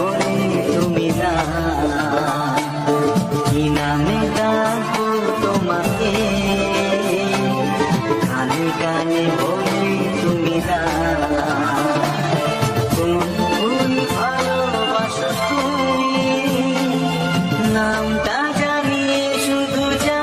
বলে তুমি না, কি নামে ডাকবো তোমাকে, কানে কানে বলে তুমি না। কোন ফুল ভালোবাসো তুমি, নামটা জানিয়ে শুধু যা।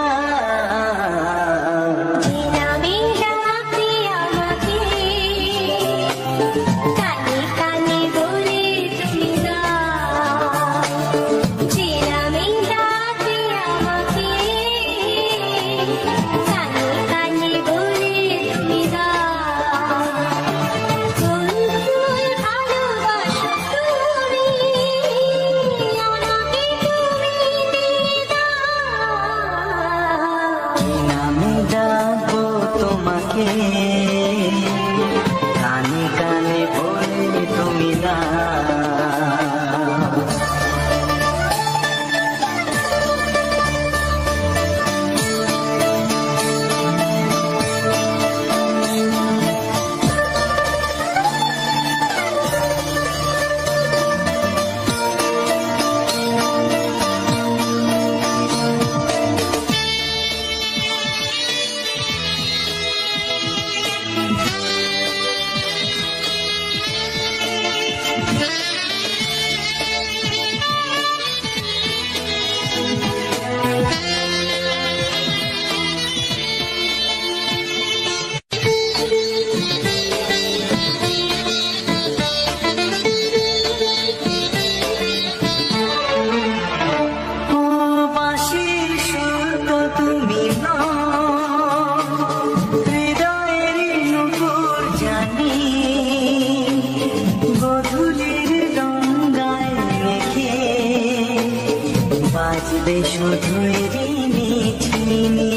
ডাকবো তোমাকে, কানে কানে বলে তুমি না। বাজবে শুধুই রিনি ঝিনি,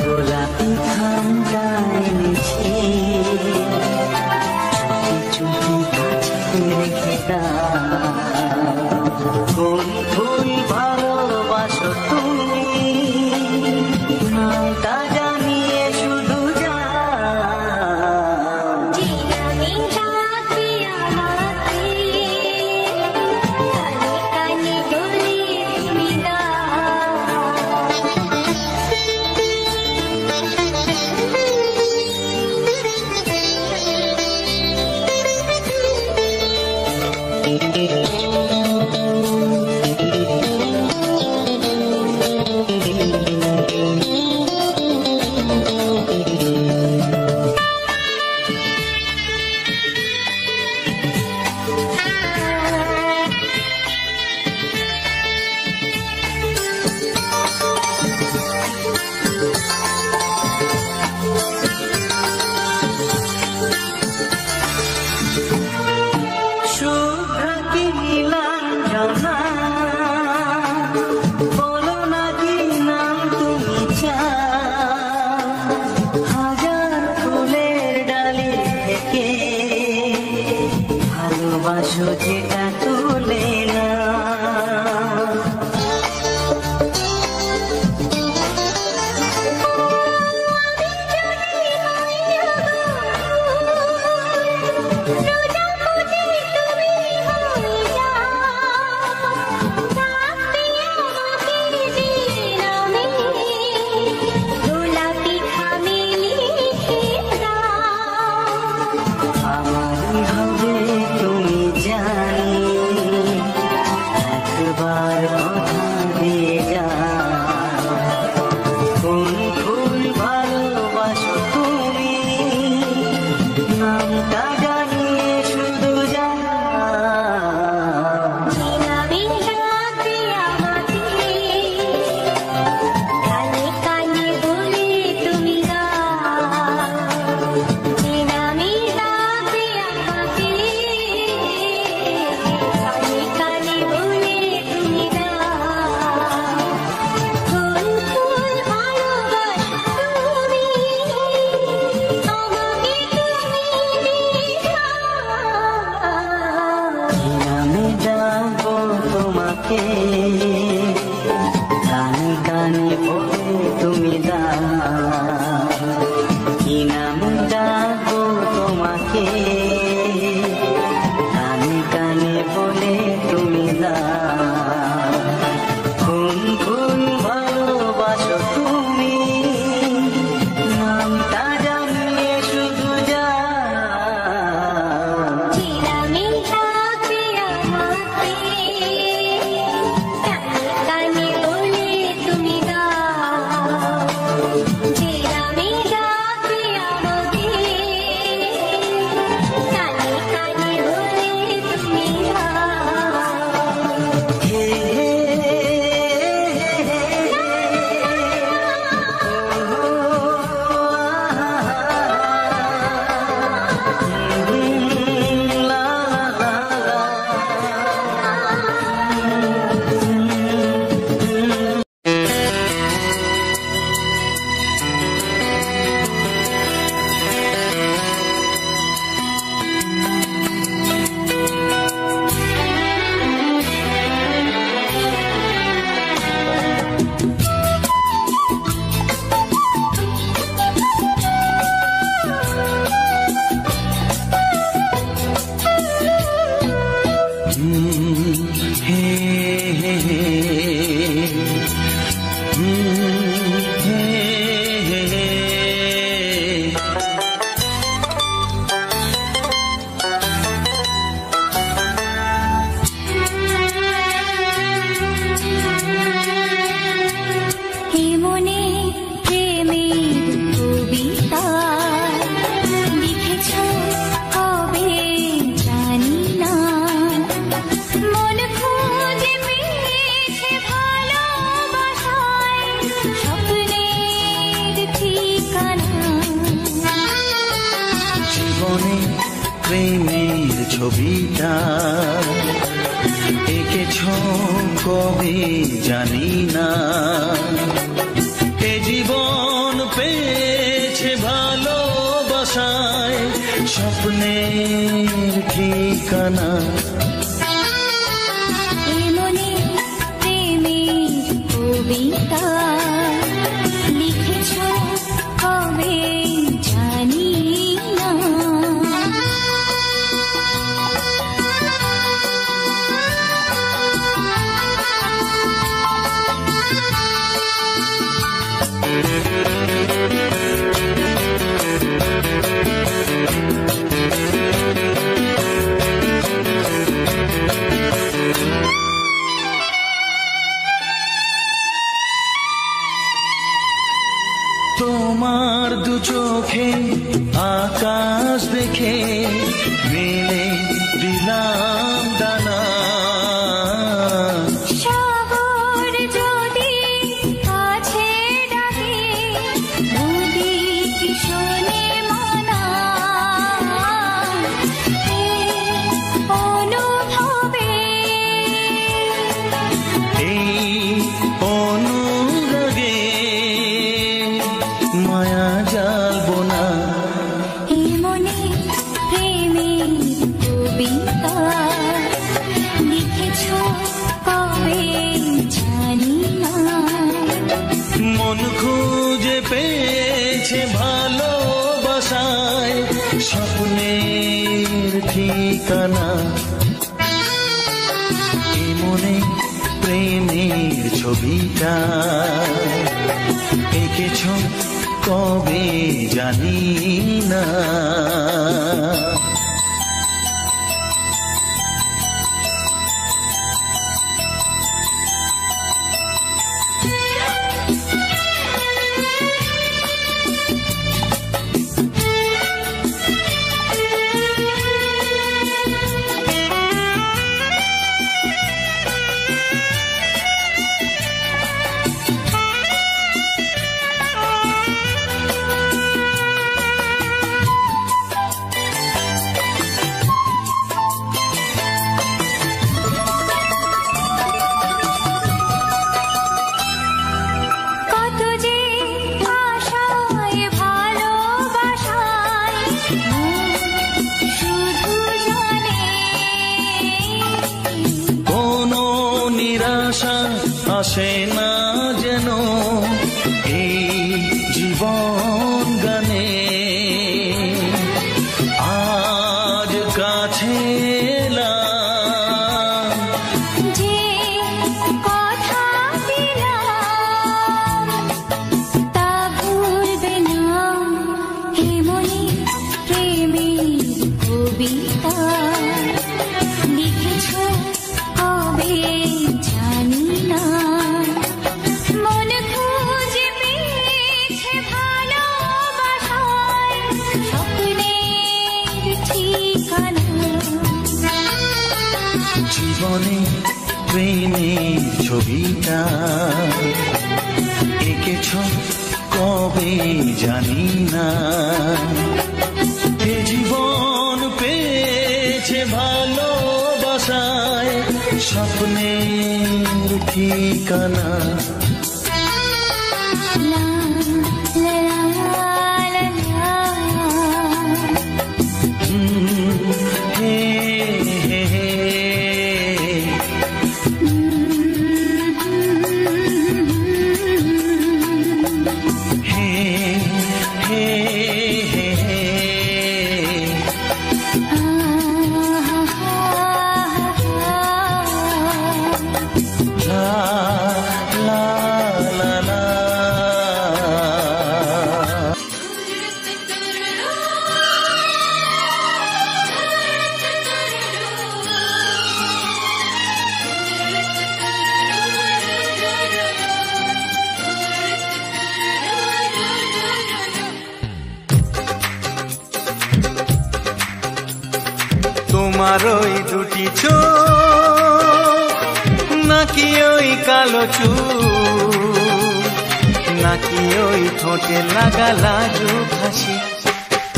গোলাপি খামটা এনেছি, চুপি চুপি কাছে রেখে দাও। কোন ফুল ভালোবাসো তুমি, নামটা জানিয়ে শুধু যা। বলো না কি নাম তুমি চাও, হাজার ফুলের ডালি থেকে ভালোবাসো যেটা তুলে না। আমার হবে তুমি জানি। কি নাম ডাকবো তোমাকে, কানে কানে বলে তুমি না, খুন খুন ভালোবাসো তুমি, নামটা জানিয়ে শুধু যা। প্রেমের ছবিটা এঁকেছ কবে জানি না, এ জীবন পেয়েছে ভালোবাসায় স্বপ্নের ঠিকানা। মনে প্রেমের কবিতা লিখেছ কবে জানি না, তোমার দু চোখে আকাশ দেখে মেলে দিলাম দানা, সাগর যদি কাছে ডাকে নদী কি শোনে মানা, অনুভবে এই অনুরাগে মায়া জ্বালবো না। এ মনে প্রেমের কবিতা লিখেছ কবে জানি না, মন খুঁজে পেয়েছে ভালোবাসায় স্বপ্নের ঠিকানা। এ মনে প্রেমের ছবিটা এঁকেছ কবে জানি না। আসে না যেন এই জীবন গানে আজ কাছে এলাম, যে কথা দিলাম তা ভুলবে না, হে মনে প্রেমের কবিতা লিখেছ কবে জানি না, মন খুঁজে পেয়েছে ভালোবাসায় স্বপ্নের ঠিকানা। জীবনে প্রেমের ছবিটা এঁকেছ কবে জানি না, এ জীবন পেয়েছে ভালোবাসায় স্বপ্নের ঠিকানা। লা লা লা লা হে হে হে হে হে হে লা লা লা লা। তোমার ওই দুটি চোখ নাকি ওই কালো চুল, নাকি ওই ঠোঁটে লাগা লাজুক হাসি,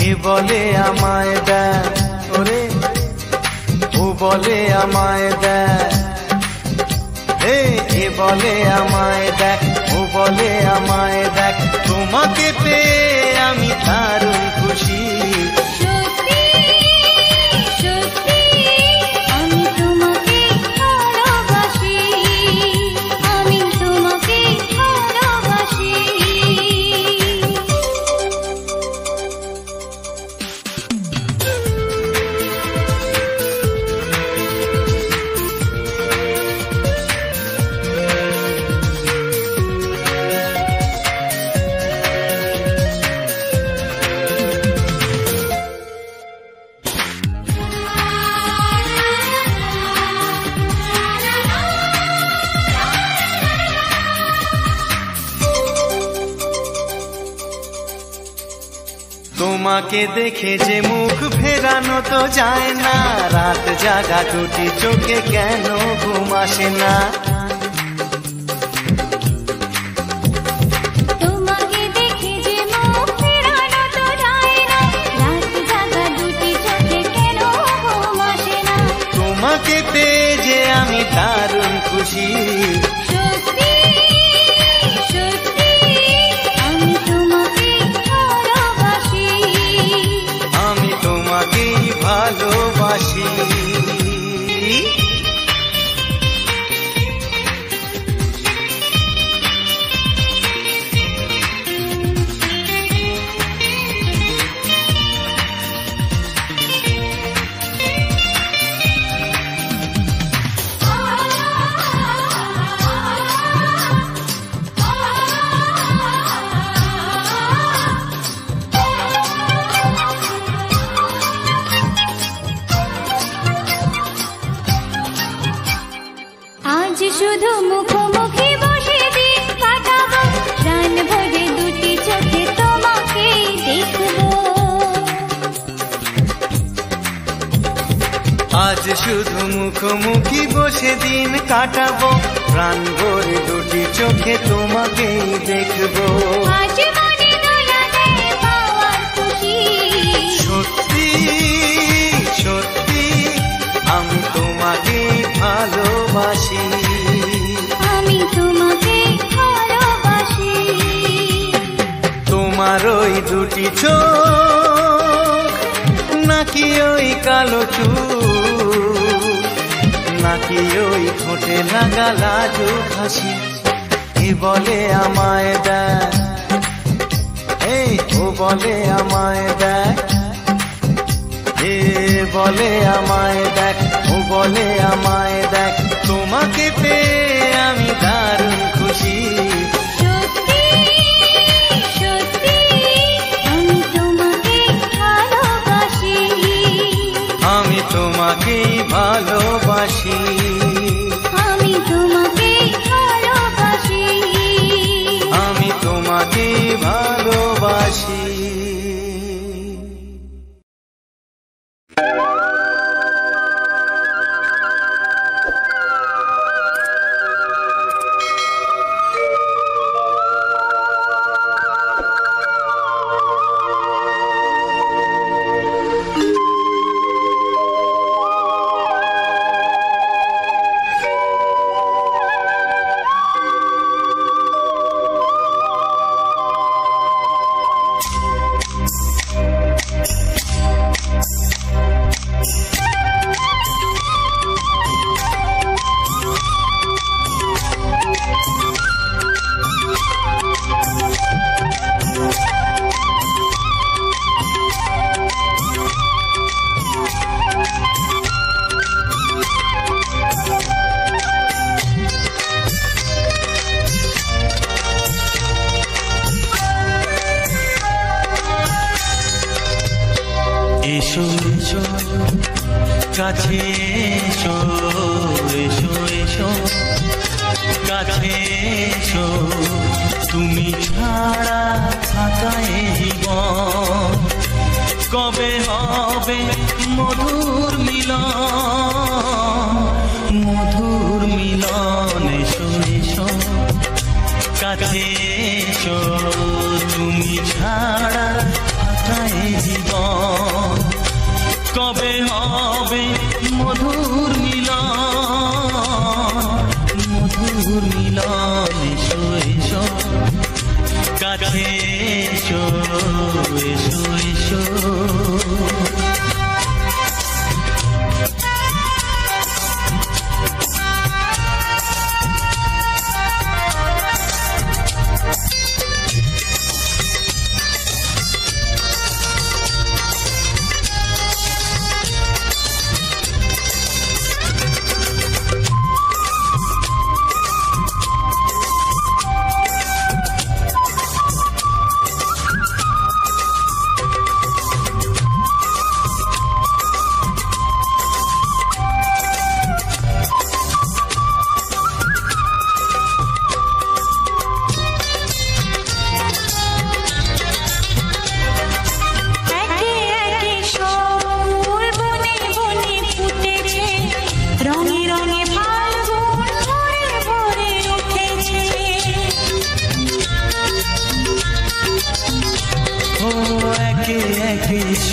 এ বলে আমায় দেয় ওরে, ও বলে আমায় দেয়, এ বলে আমায় দেখ, ও বলে আমায় দেখ, তোমাকে পেয়ে আমি দারুণ খুশি। সত্যি সত্যি আমি তোমাকে ভালোবাসি, আমি তোমাকে ভালোবাসি। তোমাকে দেখে যে মুখ ফেরানো তো যায় না, রাত জাগা দুটি চোখে কেন ঘুম আসে না। তোমাকে দেখে যে মুখ ফেরানো তো যায় না, রাত জাগা দুটি চোখে কেন ঘুম আসে না। তোমাকে পেয়ে যে আমি দারুণ খুশি। সত্যি সত্যি আমি তোমাকে ভালোবাসি, আমি তোমাকেই ভালোবাসি। আজ শুধু মুখোমুখি বসে দিন কাটাবো, প্রাণ ভরে দুটি চোখে তোমাকে দেখবো। আজ শুধু মুখোমুখি বসে দিন কাটাবো, প্রাণ ভরে দুটি চোখে তোমাকেই দেখবো। আজ মনে দোলা দেয় পাওয়ার খুশি। সত্যি সত্যি আমি তোমাকে ভালোবাসি। আমি তোমাকে ভালোবাসি। তোমার ওই দুটি চোখ নাকি ওই কালো চুল, নাকি ওই ঠোঁটে লাগা লাজুক হাসি, এ বলে আমায় দেয়, বলে আমায় দেখ, এ বলে আমায় দেখ, ও বলে আমায় দেখ, তোমাকে পেয়ে আমি দারুণ খুশি। সত্যি সত্যি আমি তোমাকে ভালোবাসি, আমি তোমাকেই ভালোবাসি, আমি তোমাকে ভালোবাসি, আমি তোমাকেই ভালোবাসি। এসো এসো কাছে এসো, এসো এসো কাছে এসো, তুমি ছাড়া থাকা এ জীবন কবে হবে মধুর মিলন, মধুর মিলন। এসো এসো কাছে এসো, তুমি ছাড়া থাকা এ জীবন কবে হবে মধুর মিলন, মধুর মিলন। এসো এসো কাছে এসো, এসো এসো।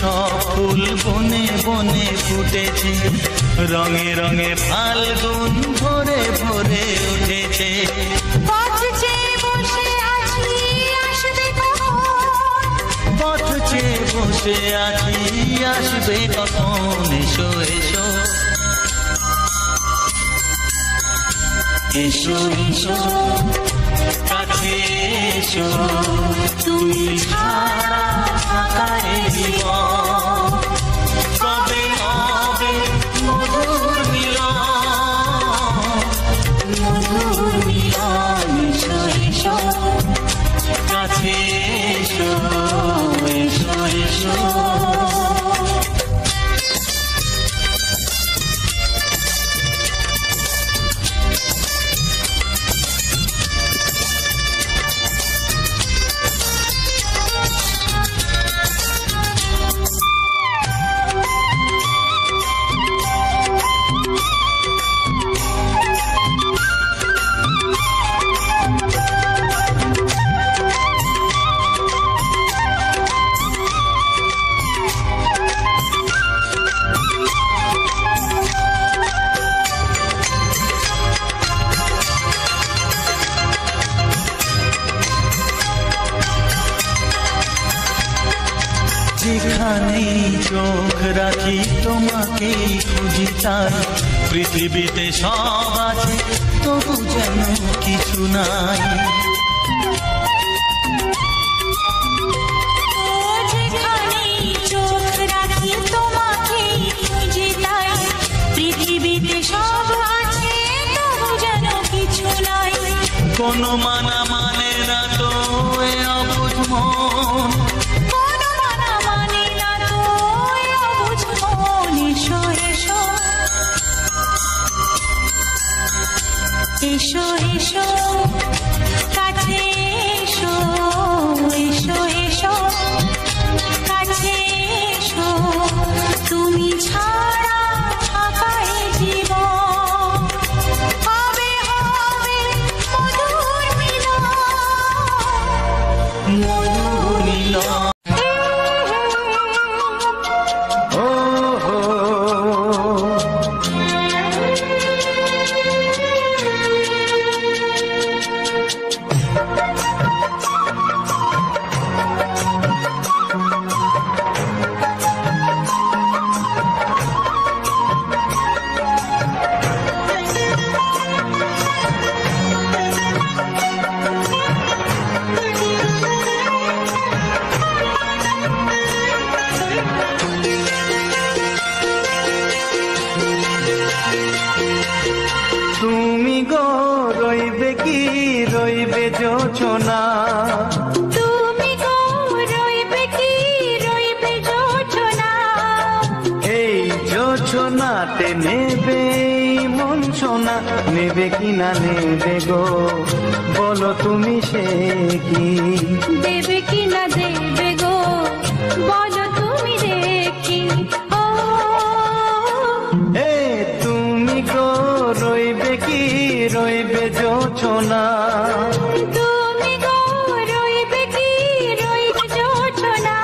সব ফুল বনে বনে ফুটেছে, রঙে রঙে ফাল্গুন ভরে ভরে উঠেছে। পথ চেয়ে বসে আছি আসবে কখন, পথ চেয়ে বসে আছি আসবে কখন। এসো এসো এসো এসো কাছে এসো, তুমি ছাড়া থাকা এ জীবন কবে হবে মধুর মিলন, মধুর মিলন। এসো এসো কাছে এসো, এসো এসো। যেখানেই চোখ রাখি তোমাকেই খুঁজি, তাই পৃথিবীতে সব আছে তবু যেন কিছু নাই। ও কোনো মানা মানে না তো এ অবুঝ মন, কোনো মানা মানে না তো এ অবুঝ মন। এসো এসো এসো এসো কাছে এসো, এসো এসো কাছে এসো, তুমি ছাড়া থাকাই জীবন, হবে হবে মধুর মিলন, মধুর মিলন। ও হো তুমি গো রইবে কি রইবে যোচনা, তুমি গো রইবে কি রইবে যোচনা, এই যোচনাতে নেবে মন সোনা, নেবে কি না নেবে গো বলো তুমি সে কি, দেবে কি না দেবে গো বলো তুমি দেখি। ও এ তুমি গো রইবে কি রইবে যোচনা, তুমি গো রইবে কি রইবে যোচনা,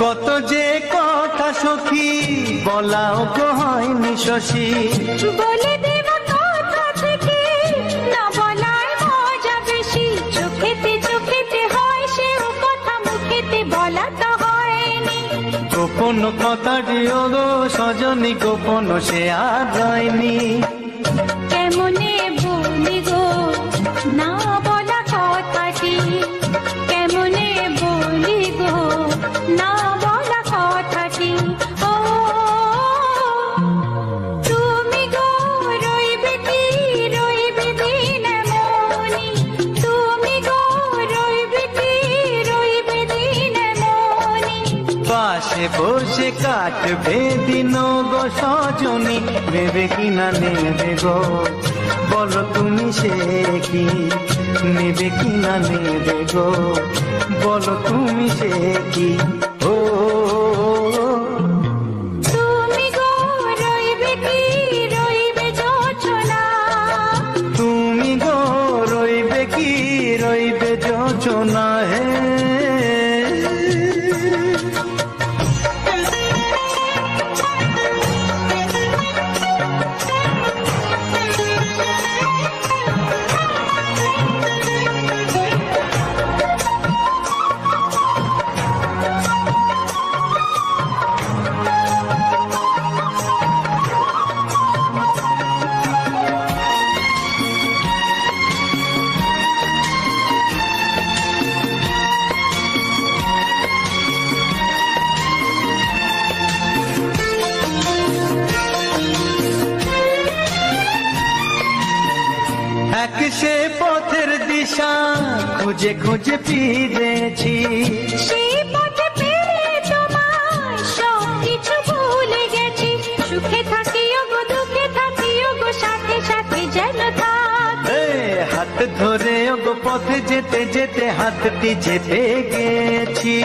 কত যে কথা সখী বলাও গো হয়নি শশী, বলে দেব কথা থেকে না বলার মজা বেশি, চোখেতে চোখেতে হয় সেও কথা মুখেতে বলা তো হয়নি, গোপন কথাটি ও গো সজনী গোপন সে আর রয়নি, কেমনে বলি গো না বলা কথাটি, কেমনে বলি গো না বলা কথাটি। ও তুমি গো রইবে কি রইবে দিন মনি, তুমি গো রইবে কি রইবে দিন মনি, পাশে বসে কাটবে দিন গো সজনী, নেবে কি না নেবে গো বলো তুমি সে কি, নেবে কি না নেবে গো বলো তুমি সে কি। ও তুমি গো রইবে কি রইবে যোচনা, তুমি গো রইবে কি রইবে যোচনা, হে এক সে পথের দিশা খুঁজে খুঁজে ফিরেছি, সেই পথে পেয়ে তোমার সব কিছু ভুলে গেছি, সুখে থাকিও গো দুঃখে থাকিও গো সাথে সাথে যেন থাক, এ হাত ধরে গো পথে যেতে যেতে হাতটি চেপে গেছি,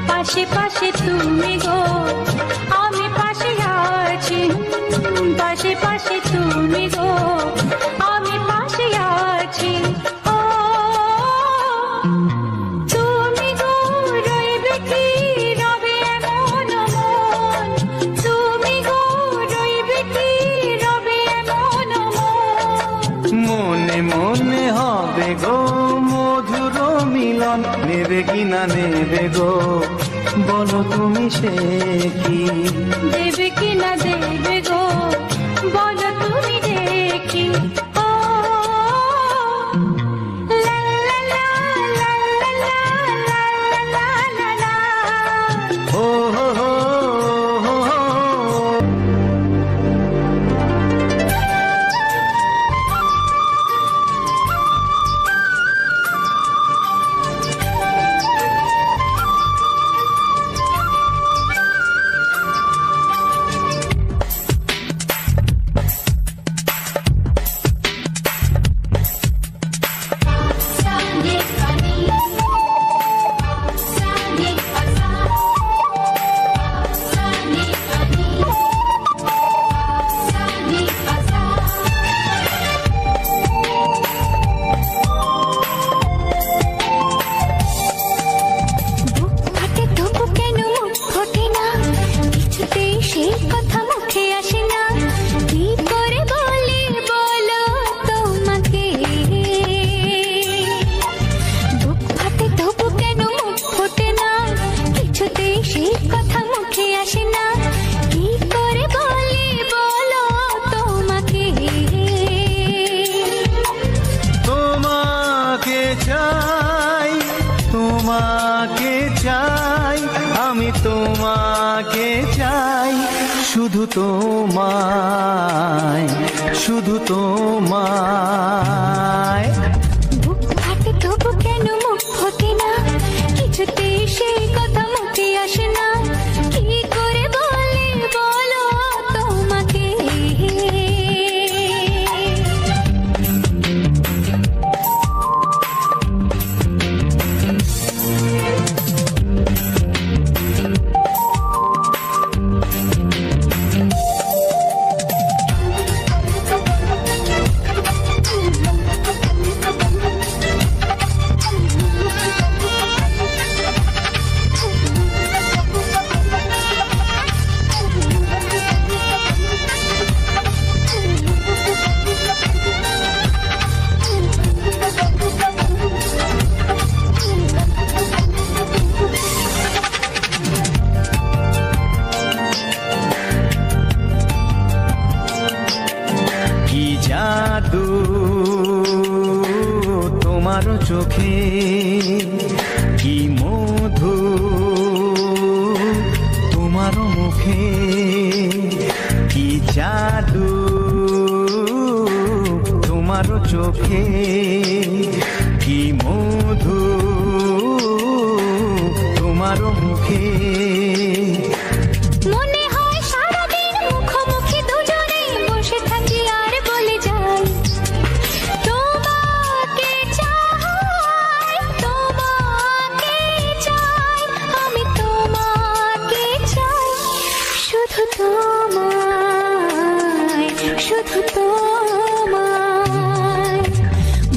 পাশে পাশে তুমি গো আমি পাশে আছি, পাশে পাশে তুমি গো আমি পাশে আছি। ও তুমি গো রইবে কি রবে এমন মন, তুমি গো রইবে কি মনে হবে গো মধুর মিলন, নেবে কিনা নেবে গো বলো তুমি সে কি? দেবে কিনা দেবে গো বলো তুমি দেখি। ও লা লা লা লা লা লা লা লা লা। ও হো হো হো হো। তোমাকে চাই, আমি তোমাকে চাই, শুধু তোমায়, শুধু তোমায়। বুক ফাটে তবু কেন মুখ ফোটে না, কিছুতে সেই কথা মুখে আসে না, কি করে বলে বলো তোমাকে। জাদু তোমার চোখে, কি মধু তোমার মুখে, কি জাদু তোমার চোখে, কি মধু তোমার মুখে। মনে হয় সারাদিন মুখোমুখি দুজনে বসে থাকি আর বলে যাই, তোমাকে চাই, তোমাকে চাই, আমি তোমাকে চাই, শুধু তোমায়, শুধু তোমায়।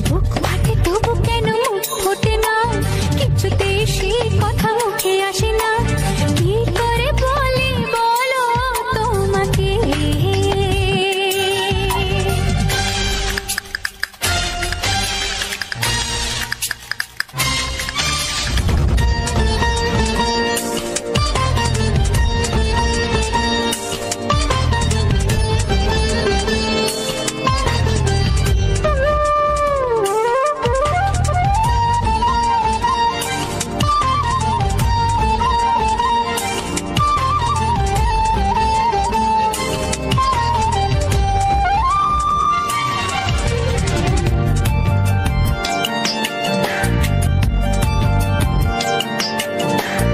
বুক ফাটে তবু কেন মুখ ফোটে না, কিছুতে সেই কথা মুখে আসে না, কি করে বলে বলো তোমাকে।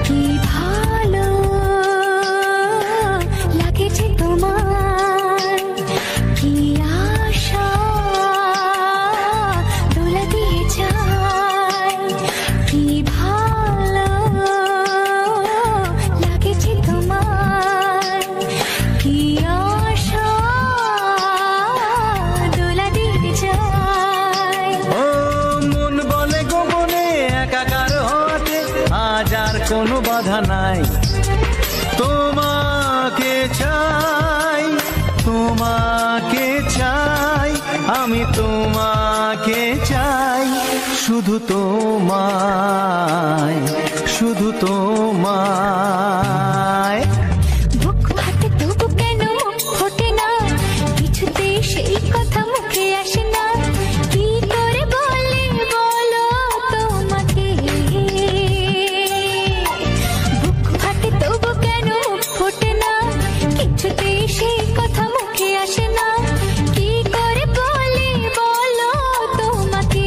কি ভালো লাগেছে তোমার, কি আশা দোলা দিয়ে যায়, কি ভালো লাগেছে তোমার, কি আশা দোলা দিয়ে যায়। ও মন বলে গোপনে একাকার হতে আজ আর কোনো বাধা নাই, তোমাকে চাই, তোমাকে চাই, আমি তোমাকে চাই, শুধু তোমায়, শুধু তোমায়। বুক ফাটে তবু কেন মুখ ফোটে না, কিছুতে সেই কথা মুখে আসে না, কি করে বলে বলো তোমাকে। বুক ফাটে তবু কেন মুখ ফোটে না, কিছুতে সেই কথা মুখে আসে না, কি করে বলে বলো তোমাকে।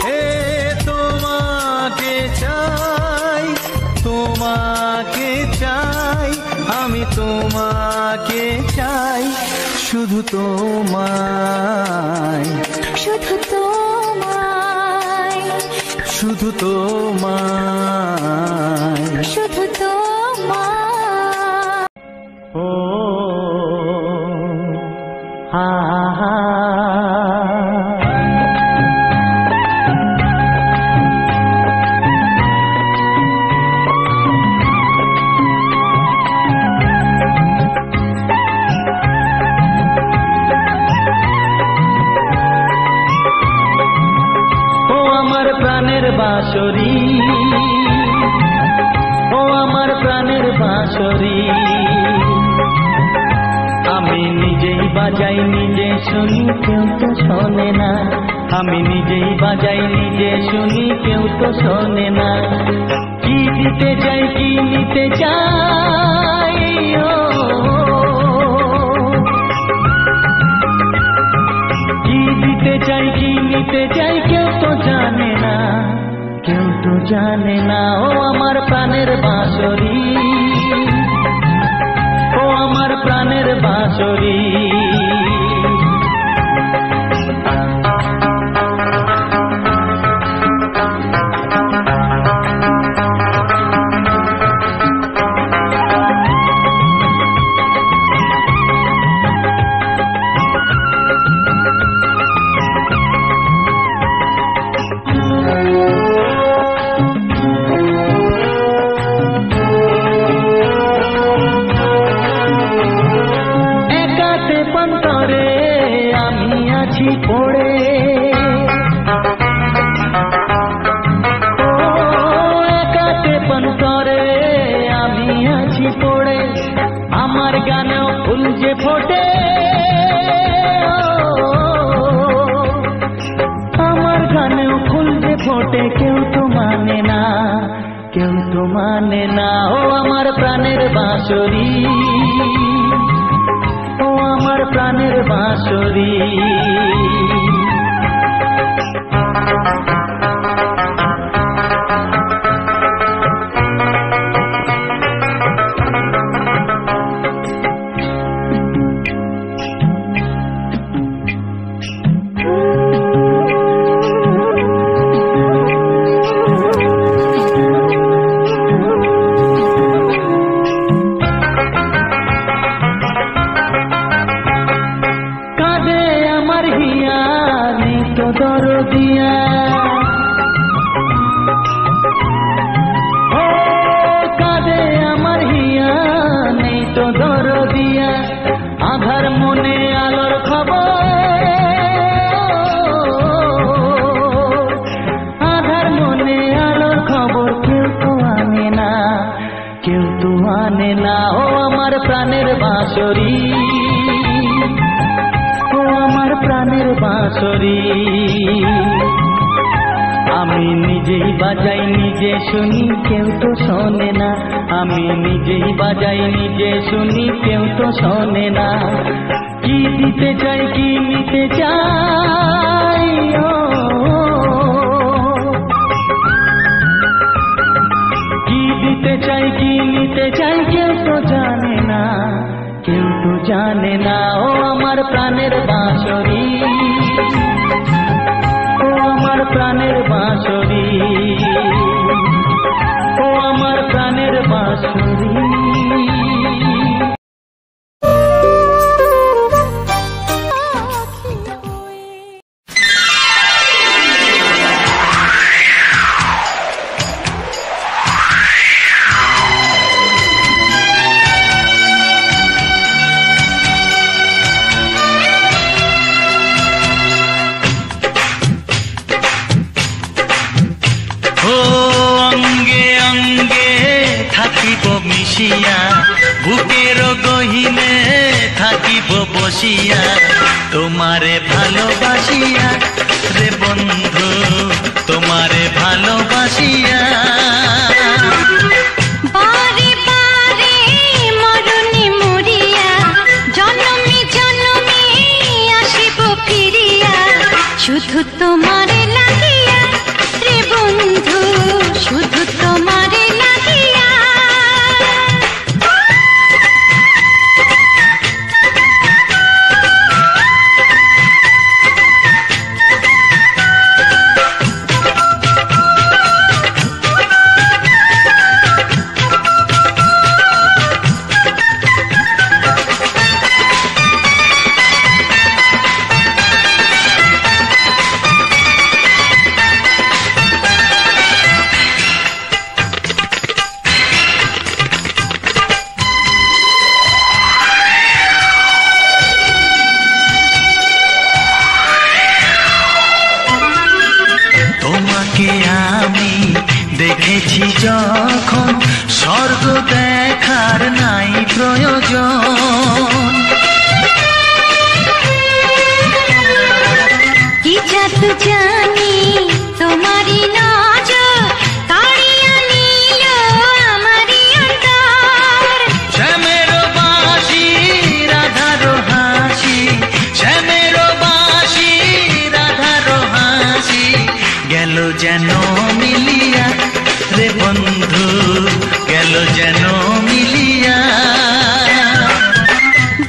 হে তোমাকে চাই, তোমাকে চাই, আমি তোমাকে চাই, শুধু তোমায়, শুধু তোমায়, শুধু তোমায়, শুধু তোমায়। ও হা হা। বাঁশরি, ও আমার প্রাণের বাঁশরি, আমি নিজেই বাজাই নিজে শুনি, কেউ তো শোনে না। আমি নিজেই বাজাই নিজে শুনি, কেউ তো শোনে না। কি দিতে চাই কি নিতে চাই, কি দিতে চাই কি নিতে চাই, কেউ তো জানে না, কেউ তো জানে না। ও আমার প্রাণের বাঁশরি, ও আমার প্রাণের বাঁশরি। পড়ে ও একাতে পন্তরে আমি আছি পড়ে, আমার গানেও ফুল যে ফোটে, আমার গানেও ফুল যে ফোটে, কেউ তো মানে না, কেউ তো মানে না। ও আমার প্রাণের বাঁশরি, ও আমার প্রাণের বাঁশরি। দরদিয়া ও কাঁদে আমার হিয়া, নেই তো দরদিয়া, আধার মনে আলোর খবর, আধার মনে আলোর খবর, কেউ তো আনে না, কেউ তো আনে না। ও আমার প্রাণের বাঁশরি, ও আমার প্রাণের বাঁশরি। আমি নিজেই বাজাই নিজে শুনি, কেউ তো শোনে না। আমি নিজেই বাজাই নিজে শুনি, কেউ তো শোনে না। কি দিতে চাই কি নিতে চাই, কি দিতে চাই কি নিতে চাই, কেউ তো জানে না, কেউ তো জানে না। ও আমার প্রাণের বাঁশরি, ও আমার প্রাণের বাঁশরি, ও আমার প্রাণের বাঁশরি। মিশিয়া বুকের গহিনে থাকিব বসিয়া তোমারে ভালোবাসিয়া রে বন্ধু তোমারে ভালোবাসিয়া বারে বারে মরণে মরিয়া জনমে জনমে আসিব ফিরিয়া শুধু তোমারে লাগিয়া রে বন্ধু শুধু তোমারে লাগিয়া তোমাকে আমি দেখেছি যখন স্বর্গ দেখার নাই প্রয়োজন কি জাদু জানি তোমারই নজর কাড়িয়া নিল আমারই অন্তর শ্যামের বাঁশি রাধার হাসি শ্যামের বাঁশি রাধার হাসি গেল যেন মিলিয়া রে বন্ধু গেল যেন মিলিয়া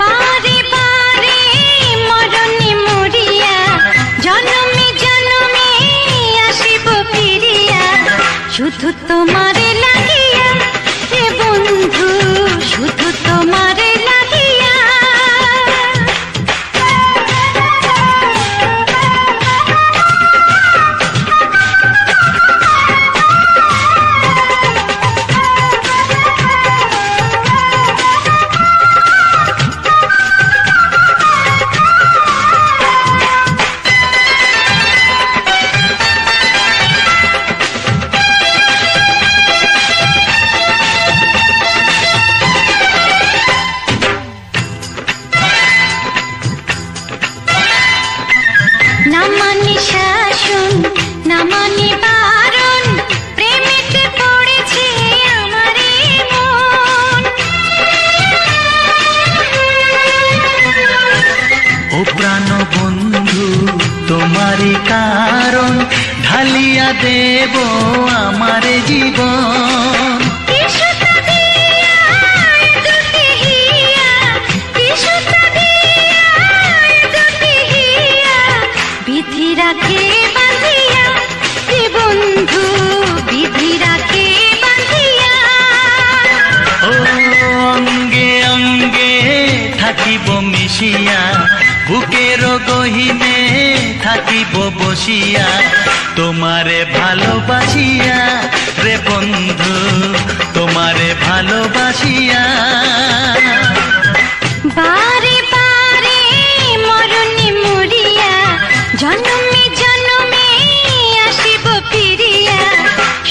বারে বারে মরণে মরিয়া জনমে জনমে আসিব ফিরিয়া শুধু তোমারে লাগিয়া হে বন্ধু শুধু তোমারে লাগিয়া না মানে শাসন না মানে বারণ প্রেমেতে পড়েছে আমারে মন ও প্রাণ বন্ধু তোমারই কারণ ঢালিয়া দেব আমার জীবন কিসুতা দিয়া দুটি হিয়া কিসুতা দিয়া দুটি হিয়া বিধি রাখে বাঁধিয়া হে বন্ধু বিধি রাখে বাঁধিয়া ও অঙ্গে অঙ্গে থাকিব মিশিয়া বুকের গহিনে থাকিব বসিয়া তোমারে ভালোবাসিয়া রে বন্ধু তোমারে ভালোবাসিয়া বারে বারে মরণে মরিয়া জনমে জনমে আসিব ফিরিয়া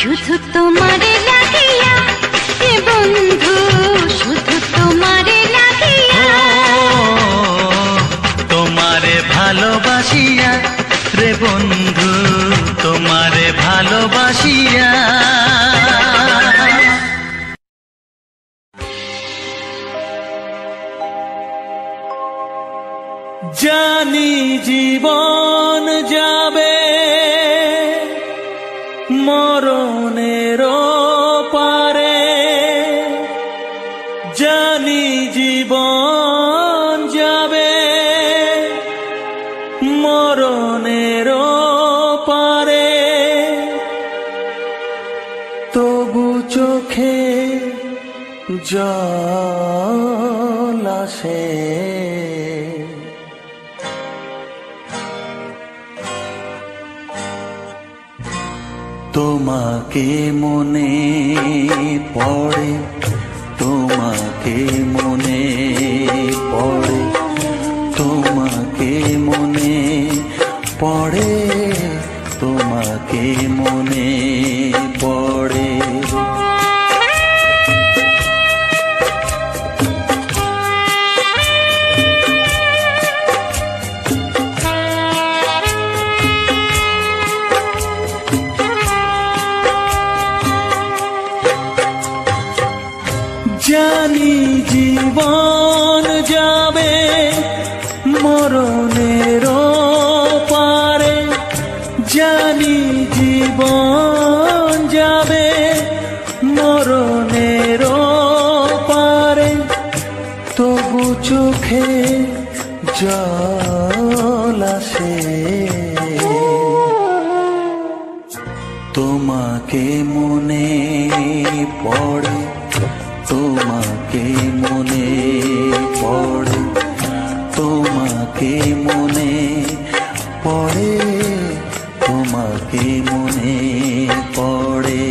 শুধু তোমারে লাগিয়া হে বন্ধু শুধু তোমারে লাগিয়া তোমারে ভালোবাসিয়া রে বন্ধু তোমারে ভালোবাসিয়া জানি জীবন যাবে মরণের পারে জানি জীবন যাবে মরণের পারে তবু চোখে জল আসে তোমাকে মনে পড়ে তোমাকে মনে পড়ে তোমাকে মনে পড়ে তোমাকে মনে পড়ে তোমাকে মনে পড়ে, তোমাকে মনে পড়ে, তোমাকে মনে পড়ে, তোমাকে মনে পড়ে।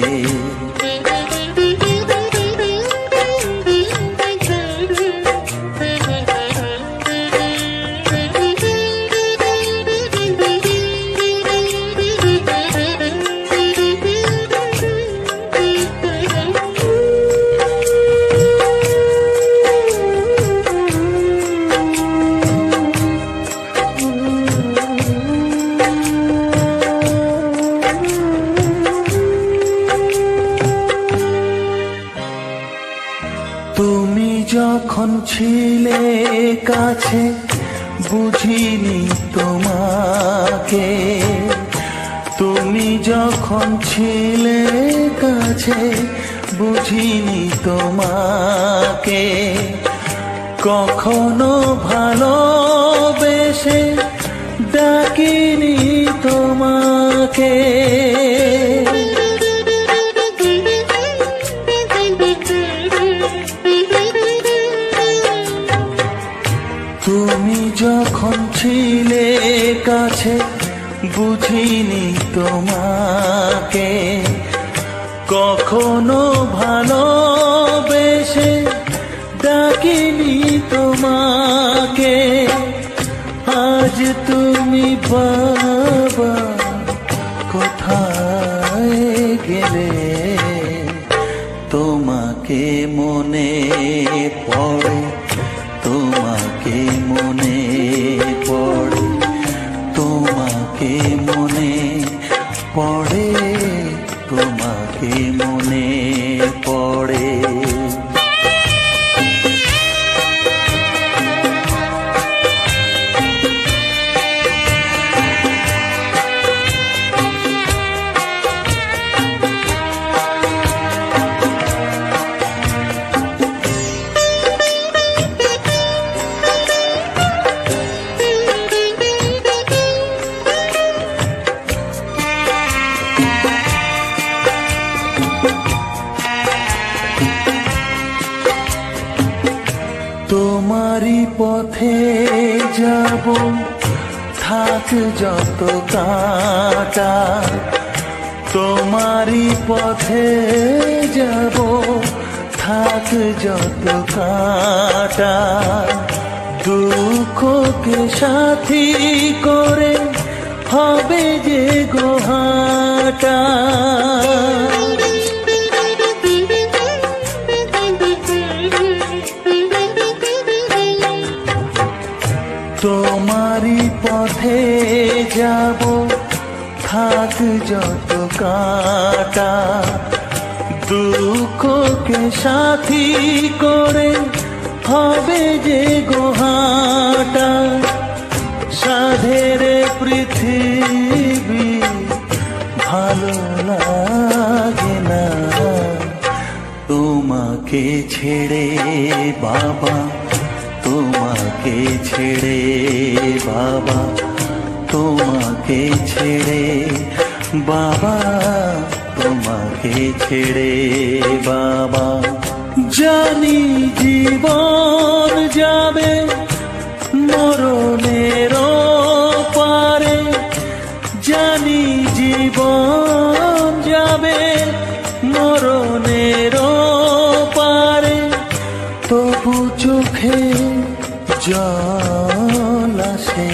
তুমি যখন ছিলে কাছে বুঝিনি তোমাকে, তুমি যখন ছিলে কাছে বুঝিনি তোমাকে, কখনো ভালোবেসে ডাকিনি তোমাকে। তুমি যখন ছিলে কাছে বুঝিনি তোমাকে, কখনো ভালোবেসে ডাকিনি তোমাকে। আজ তুমি বাবা কোথায় গেলে, তোমাকে মনে পড়ে, তোমাকে মনে পড়ে, তোমাকে মনে পড়ে, তোমাকে মনে পড়ে। তোমারই পথে যাব থাক যত কাঁটা, তোমারই পথে যাব থাক যত কাঁটা, দুঃখকে সাথী করে হবে যে গোহাটা। তোমারই পথে যাব থাক যত কাঁটা, দুঃখকে সাথী করে হবে যে গোহাটা। সাধের পৃথিবী ভালো লাগে না তোমাকে ছেড়ে বাবা, তোমাকে ছেড়ে বাবা, তোমাকে ছেড়ে বাবা, তোমাকে ছেড়ে বাবা। জানি জীবন যাবে মরণের পারে, জানি জীবন যাবে মরণের পারে, তবু চোখে জল আসে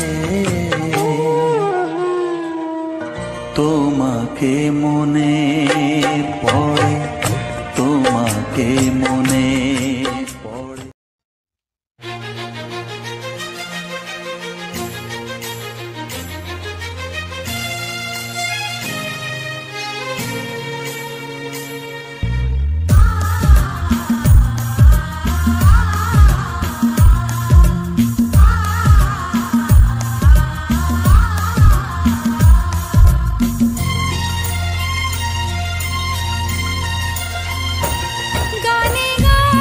তোমাকে মনে পড়ে, তোমাকে মনে পড়ে। গানে গানে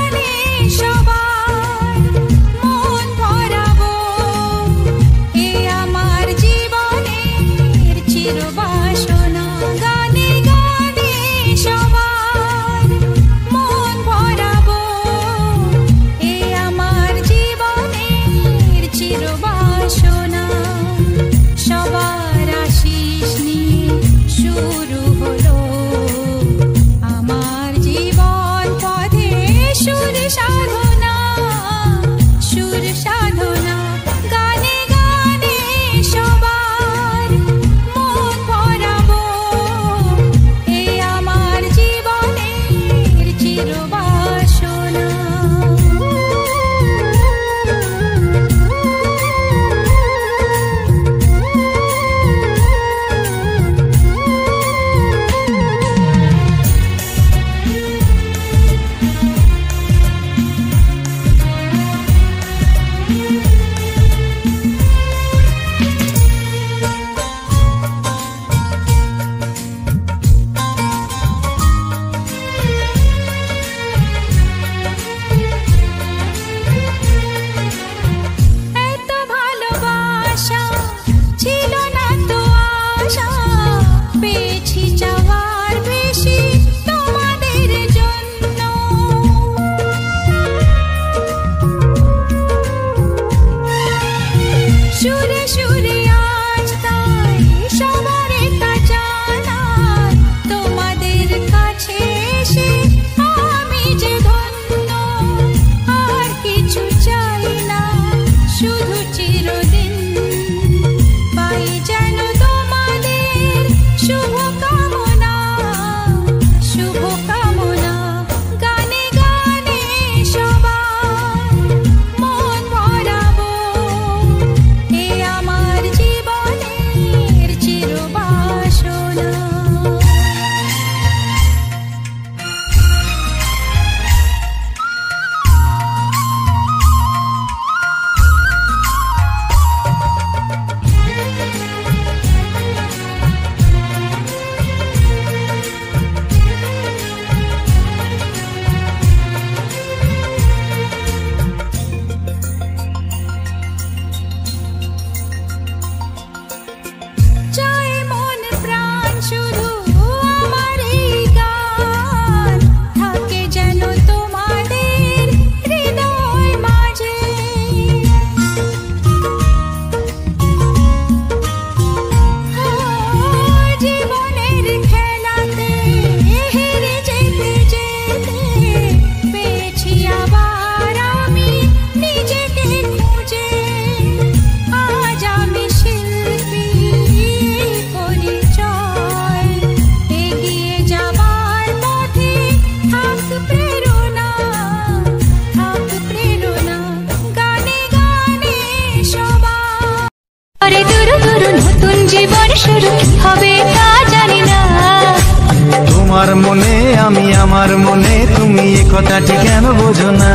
আমার মনে, তুমি এ কথাটি কেন বোঝো না?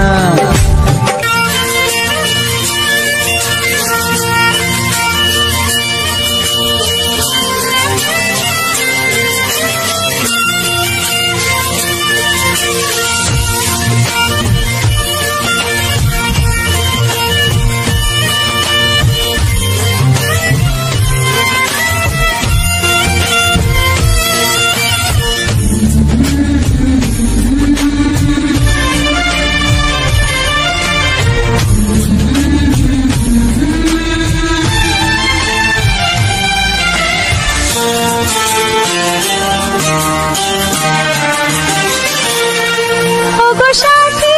ওগো সাথী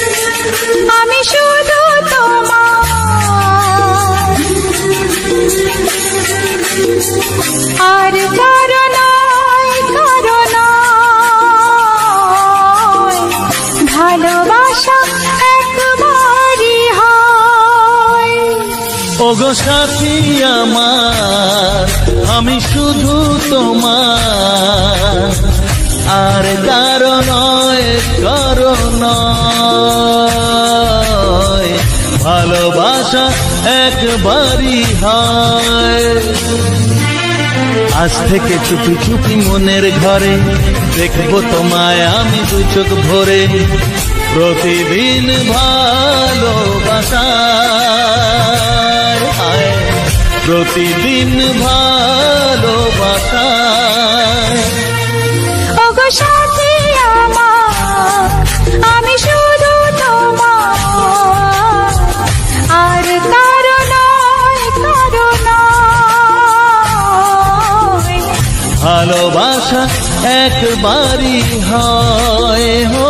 আমার, আমি শুধু তোমার, আর কারো নয়, কারো নয়, ভালোবাসা একবারই হয়। ওগো সাথী আমার, আমি শুধু তোমার, আর কারো নয়, কারো নয়, ভালোবাসা একবারই হয়। আজ থেকে চুপি চুপি মনের ঘরে দেখবো তোমায় আমি দু চোখ ভরে, প্রতিদিন ভালোবাসা, প্রতিদিন ভালোবাসা। ওগো সাথী আমার, আমি শুধু তোমার, আর কারো নয়, কারো নয়, ভালোবাসা একবারই হয় হো।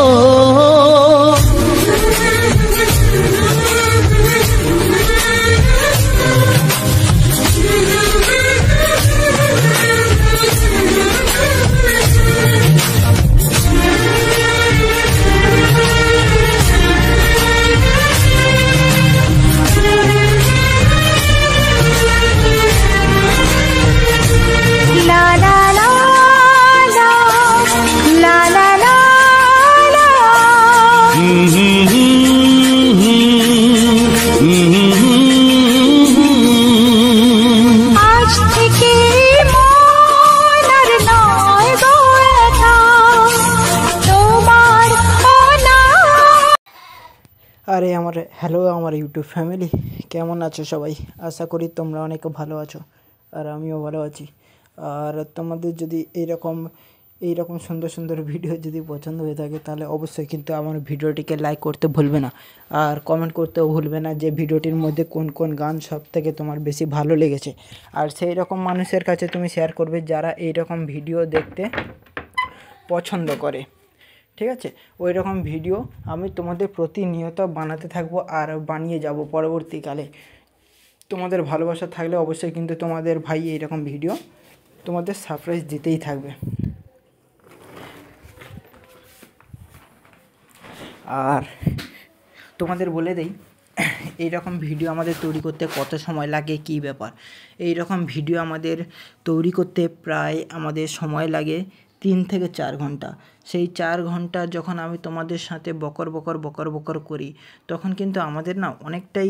লা লা লা লা, লা লা লা লা। আজ থেকে মন আর নয় গো একা, তোমার অনা। আরে হ্যালো আমার ইউটিউব ফ্যামিলি, কেমন আছো সবাই? আশা করি তোমরা অনেক ভালো আছো, আর আমিও ভালো আছি। আর তোমাদের যদি এইরকম সুন্দর সুন্দর ভিডিও যদি পছন্দ হয়ে থাকে, তাহলে অবশ্যই কিন্তু আমার ভিডিওটিকে লাইক করতে ভুলবে না, আর কমেন্ট করতেও ভুলবে না যে ভিডিওটির মধ্যে কোন কোন গান সব থেকে তোমার বেশি ভালো লেগেছে। আর সেই রকম মানুষের কাছে তুমি শেয়ার করবে যারা এইরকম ভিডিও দেখতে পছন্দ করে, ঠিক আছে? ওই রকম ভিডিও আমি তোমাদের প্রতিনিয়ত বানাতে থাকবো আর বানিয়ে যাব পরবর্তীকালে। তোমাদের ভালোবাসা থাকলে অবশ্যই কিন্তু তোমাদের ভাই এইরকম ভিডিও তোমাদের সারপ্রাইজ দিতেই থাকবে। আর তোমাদের বলে দেই, এইরকম ভিডিও আমাদের তৈরি করতে কত সময় লাগে, কী ব্যাপার। এইরকম ভিডিও আমাদের তৈরি করতে প্রায় আমাদের সময় লাগে 3 থেকে 4 ঘন্টা। সেই 4 ঘন্টা যখন আমি তোমাদের সাথে বকর বকর করি, তখন কিন্তু আমাদের না অনেকটাই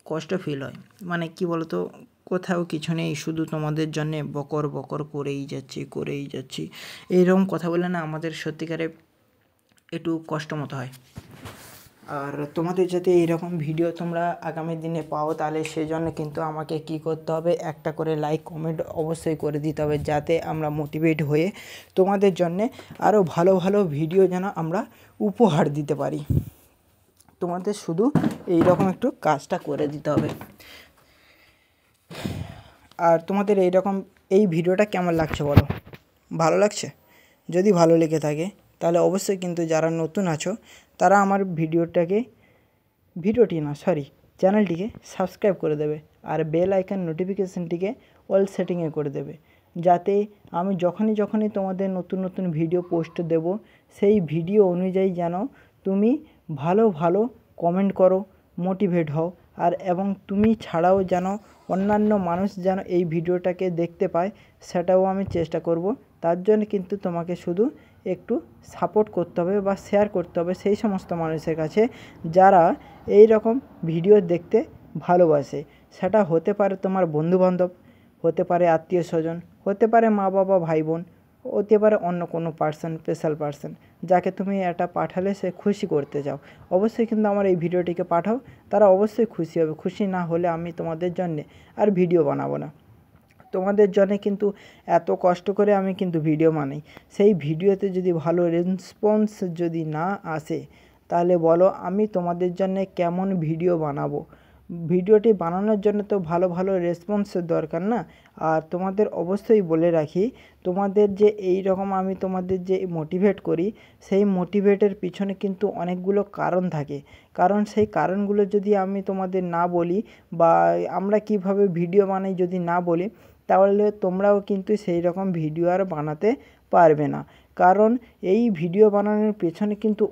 কষ্ট ফিল হয়। কি বলতো, কোথাও কিছু নেই, শুধু তোমাদের জন্যে বকর করেই যাচ্ছি। এইরকম কথা বলে না আমাদের সত্যিকারে একটু কষ্ট মতো হয়। আর তোমাদের যাতে এইরকম ভিডিও তোমরা আগামী দিনে পাও, তাহলে সেই জন্য কিন্তু আমাকে কি করতে হবে, একটা করে লাইক কমেন্ট অবশ্যই করে দিতে হবে, যাতে আমরা মোটিভেট হয়ে তোমাদের জন্যে আরও ভালো ভালো ভিডিও যেন আমরা উপহার দিতে পারি। তোমাদের শুধু এইরকম একটু কাজটা করে দিতে হবে। আর তোমাদের এই ভিডিওটা কেমন লাগছে বলো? ভালো লাগছে? যদি ভালো লেগে থাকে তাহলে অবশ্যই কিন্তু যারা নতুন আছো তারা আমার চ্যানেলটিকে সাবস্ক্রাইব করে দেবে, আর বেল আইকন নোটিফিকেশানটিকে অল সেটিংয়ে করে দেবে, যাতে আমি যখনই তোমাদের নতুন ভিডিও পোস্ট দেব, সেই ভিডিও অনুযায়ী যেন তুমি ভালো কমেন্ট করো, মোটিভেট হও, আর এবং তুমি ছাড়াও যেন অন্যান্য মানুষ যেন এই ভিডিওটাকে দেখতে পায় সেটাও আমি চেষ্টা করব। তার জন্য কিন্তু তোমাকে শুধু একটু সাপোর্ট করতে হবে বা শেয়ার করতে হবে সেই সমস্ত মানুষের কাছে যারা এই রকম ভিডিও দেখতে ভালোবাসে। সেটা হতে পারে তোমার বন্ধুবান্ধব, হতে পারে আত্মীয় স্বজন, হতে পারে মা বাবা ভাই বোন, হতে পারে অন্য কোনো পার্সন, স্পেশাল পার্সন যাকে তুমি এটা পাঠালে সে খুশি করতে চাও। অবশ্যই কিন্তু আমার এই ভিডিওটিকে পাঠাও, তারা অবশ্যই খুশি হবে। খুশি না হলে আমি তোমাদের জন্যে আর ভিডিও বানাবো না। তোমাদের জন্য কিন্তু এত কষ্ট করে আমি কিন্তু ভিডিও বানাই, সেই ভিডিওতে যদি ভালো রেসপন্স যদি না আসে তাহলে বলো আমি তোমাদের জন্য কেমন ভিডিও বানাবো। ভিডিওটি বানানোর জন্য তো ভালো ভালো রেসপন্সের দরকার না। আর তোমাদের অবশ্যই বলে রাখি, তোমাদের যে এই রকম আমি তোমাদের যে মোটিভেট করি সেই মোটিভেটের পিছনে কিন্তু অনেকগুলো কারণ থাকে। কারণ সেই কারণগুলো যদি আমি তোমাদের না বলি বা আমরা কিভাবে ভিডিও বানাই যদি না বলি তাহলে তোমরাও কিন্তু সেই রকম ভিডিও আর বানাতে পারবে না। কারণ এই ভিডিও বানানোর পেছনে কিন্তু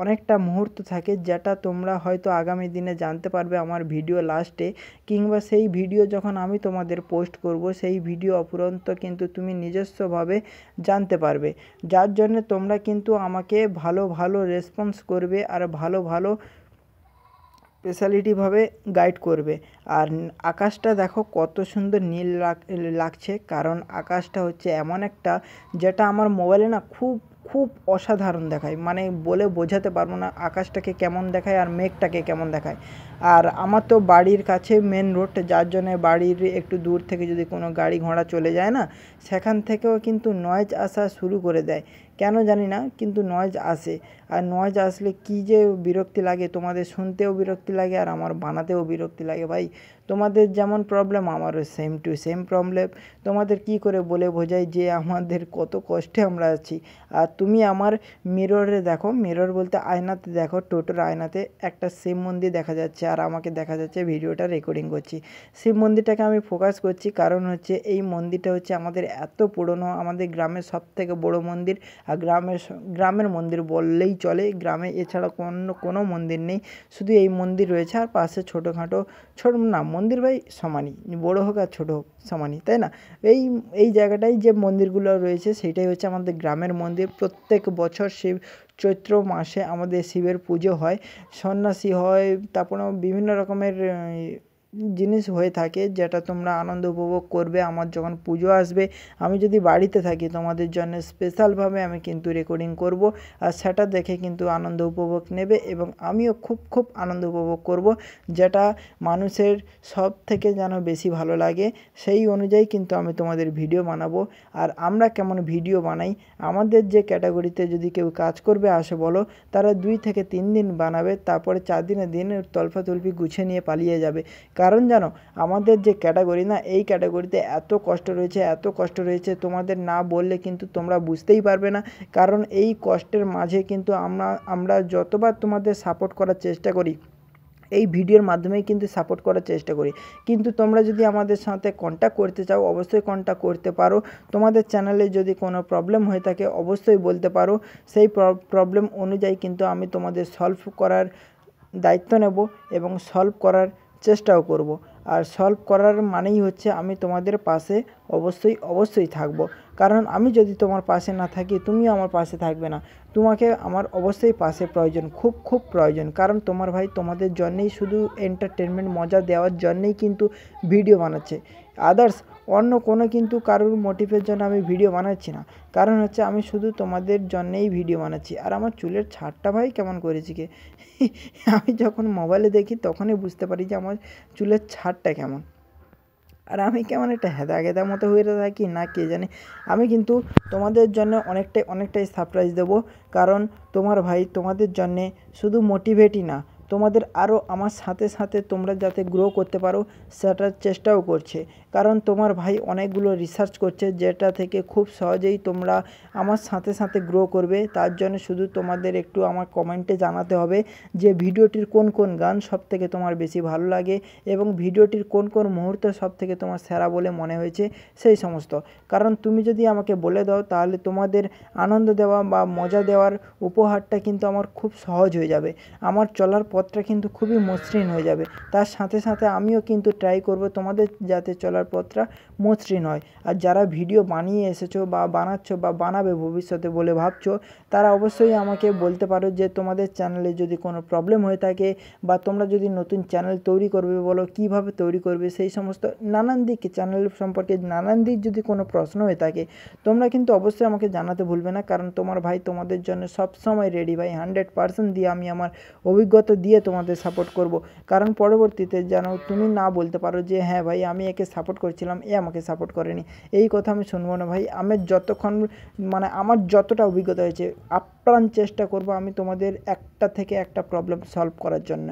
অনেকটা মুহূর্ত থাকে যেটা তোমরা হয়তো আগামী দিনে জানতে পারবে আমার ভিডিও লাস্টে, কিংবা সেই ভিডিও যখন আমি তোমাদের পোস্ট করব সেই ভিডিও অফুরন্ত কিন্তু তুমি নিজস্বভাবে জানতে পারবে। যার জন্য তোমরা কিন্তু আমাকে ভালো ভালো রেসপন্স করবে আর ভালো ভালো স্পেশালিটিভাবে গাইড করবে। আর আকাশটা দেখো কত সুন্দর নীল লাগছে, কারণ আকাশটা হচ্ছে এমন একটা যেটা আমার মোবাইলে না খুব খুব অসাধারণ দেখায়, মানে বলে বোঝাতে পারবো না আকাশটাকে কেমন দেখায় আর মেঘটাকে কেমন দেখায়। আর আমার তো বাড়ির কাছে মেন রোড, যার জন্য বাড়ির একটু দূর থেকে যদি কোনো গাড়ি ঘোড়া চলে যায় না সেখান থেকেও কিন্তু নয়েজ আসা শুরু করে দেয়, কেন জানি না কিন্তু নয়েজ আসে। আর নয়েজ আসলে কী যে বিরক্তি লাগে, তোমাদের শুনতেও বিরক্তি লাগে আর আমার বানাতেও বিরক্তি লাগে। ভাই তোমাদের যেমন প্রবলেম আমারও সেম টু সেম প্রবলেম। তোমাদের কি করে বলে বোঝাই যে আমাদের কত কষ্টে আমরা আছি। আর তুমি আমার মিররে দেখো, মিরর বলতে আয়নাতে দেখো, টোটোর আয়নাতে একটা শিব মন্দির দেখা যাচ্ছে আর আমাকে দেখা যাচ্ছে ভিডিওটা রেকর্ডিং করছি। শিব মন্দিরটাকে আমি ফোকাস করছি কারণ হচ্ছে এই মন্দিরটা হচ্ছে আমাদের এত পুরনো, আমাদের গ্রামের সবথেকে বড় মন্দির। আর গ্রামের মন্দির বললেই চলে, গ্রামে এছাড়া কোনো মন্দির নেই, শুধু এই মন্দির রয়েছে। আর পাশে ছোটোখাটো না মন্দির ভাই সমানই, বড়ো হোক আর ছোটো হোক সমানই, তাই না? এই জায়গাটায় যে মন্দিরগুলো রয়েছে সেইটাই হচ্ছে আমাদের গ্রামের মন্দির। প্রত্যেক বছর শিব চৈত্র মাসে আমাদের শিবের পুজো হয়, সন্ন্যাসী হয়, তারপরে বিভিন্ন রকমের জিনিস হয়ে থাকে যেটা তোমরা আনন্দ উপভোগ করবে। আমার যখন পুজো আসবে আমি যদি বাড়িতে থাকি তোমাদের জন্য স্পেশালভাবে আমি কিন্তু রেকর্ডিং করব, আর সেটা দেখে কিন্তু আনন্দ উপভোগ নেবে এবং আমিও খুব আনন্দ উপভোগ করব, যেটা মানুষের সব থেকে যেন বেশি ভালো লাগে সেই অনুযায়ী কিন্তু আমি তোমাদের ভিডিও বানাবো। আর আমরা কেমন ভিডিও বানাই, আমাদের যে ক্যাটাগরিতে যদি কেউ কাজ করবে আসে বলো, তারা 2 থেকে 3 দিন বানাবে, তারপরে 4 দিন তলফাতলফি গুছিয়ে নিয়ে পালিয়ে যাবে। কারণ জানো আমাদের যে ক্যাটাগরি না, এই ক্যাটাগরিতে এত কষ্ট রয়েছে তোমাদের না বললে কিন্তু তোমরা বুঝতেই পারবে না। কারণ এই কষ্টের মাঝে কিন্তু আমরা যতবার তোমাদের সাপোর্ট করার চেষ্টা করি, এই ভিডিওর মাধ্যমেই কিন্তু সাপোর্ট করার চেষ্টা করি, কিন্তু তোমরা যদি আমাদের সাথে কন্ট্যাক্ট করতে চাও অবশ্যই কন্ট্যাক্ট করতে পারো। তোমাদের চ্যানেলে যদি কোনো প্রবলেম হয়ে থাকে অবশ্যই বলতে পারো, সেই প্রবলেম অনুযায়ী কিন্তু আমি তোমাদের সলভ করার দায়িত্ব নেব এবং সলভ করার চেষ্টাও করব। আর সলভ করার মানেই হচ্ছে আমি তোমাদের পাশে অবশ্যই থাকব। কারণ আমি যদি তোমার পাশে না থাকি তুমিও আমার পাশে থাকবে না, তোমাকে আমার অবশ্যই পাশে প্রয়োজন, খুব প্রয়োজন। কারণ তোমার ভাই তোমাদের জন্যেই শুধু এন্টারটেনমেন্ট মজা দেওয়ার জন্যেই কিন্তু ভিডিও বানাচ্ছে, আদার্স অন্য কোনো কিন্তু কারোর মোটিভের জন্য আমি ভিডিও বানাচ্ছি না। কারণ হচ্ছে আমি শুধু তোমাদের জন্যেই ভিডিও বানাচ্ছি। আর আমার চুলের ছাড়টা ভাই কেমন করেছি কে আমি যখন মোবাইলে দেখি তখনই বুঝতে পারি যে আমার চুলের ছাড়টা কেমন, আর আমি কেমন একটা হেদা মতো হয়ে থাকি না কে জানে। আমি কিন্তু তোমাদের জন্য অনেকটাই সারপ্রাইজ দেবো, কারণ তোমার ভাই তোমাদের জন্যে শুধু মোটিভেটই না, তোমাদের আরও আমার সাথে তোমরা যাতে গ্রো করতে পারো সেটার চেষ্টাও করছে। কারণ তোমার ভাই অনেকগুলো রিসার্চ করছে যেটা থেকে খুব সহজেই তোমরা আমার সাথে গ্রো করবে। তার জন্য শুধু তোমাদের একটু আমার কমেন্টে জানাতে হবে যে ভিডিওটির কোন গান সবথেকে তোমার বেশি ভালো লাগে এবং ভিডিওটির কোন মুহূর্ত সবথেকে তোমার সেরা বলে মনে হয়েছে সেই সমস্ত। কারণ তুমি যদি আমাকে বলে দাও তাহলে তোমাদের আনন্দ দেওয়া বা মজা দেওয়ার উপহারটা কিন্তু আমার খুব সহজ হয়ে যাবে। আমার চলার পথটা কিন্তু খুবই মসৃণ হয়ে যাবে। তার সাথে সাথে আমিও কিন্তু ট্রাই করব তোমাদের যাতে চলার পথটা মসৃণ হয়। আর যারা ভিডিও বানিয়ে এসেছো বা বানাচ্ছ বা বানাবে ভবিষ্যতে বলে ভাবছো, তারা অবশ্যই আমাকে বলতে পারো যে তোমাদের চ্যানেলে যদি কোনো প্রবলেম হয়ে থাকে বা তোমরা যদি নতুন চ্যানেল তৈরি করবে বলো কীভাবে তৈরি করবে, সেই সমস্ত নানান দিক চ্যানেল সম্পর্কে নানান দিক যদি কোনো প্রশ্ন হয়ে থাকে তোমরা কিন্তু অবশ্যই আমাকে জানাতে ভুলবে না। কারণ তোমার ভাই তোমাদের জন্য সবসময় রেডি ভাই, 100% দিয়ে আমি আমার অভিজ্ঞতা দিয়ে তোমাদের সাপোর্ট করব। কারণ পরবর্তীতে যেন তুমি না বলতে পারো যে হ্যাঁ ভাই আমি একে সাপোর্ট করছিলাম, এ আমাকে সাপোর্ট করেনি, এই কথা আমি শুনবো না ভাই। আমি যতক্ষণ মানে আমার যতটা অভিজ্ঞতা হয়েছে আপ্রাণ চেষ্টা করব আমি তোমাদের একটা থেকে একটা প্রবলেম সলভ করার জন্য।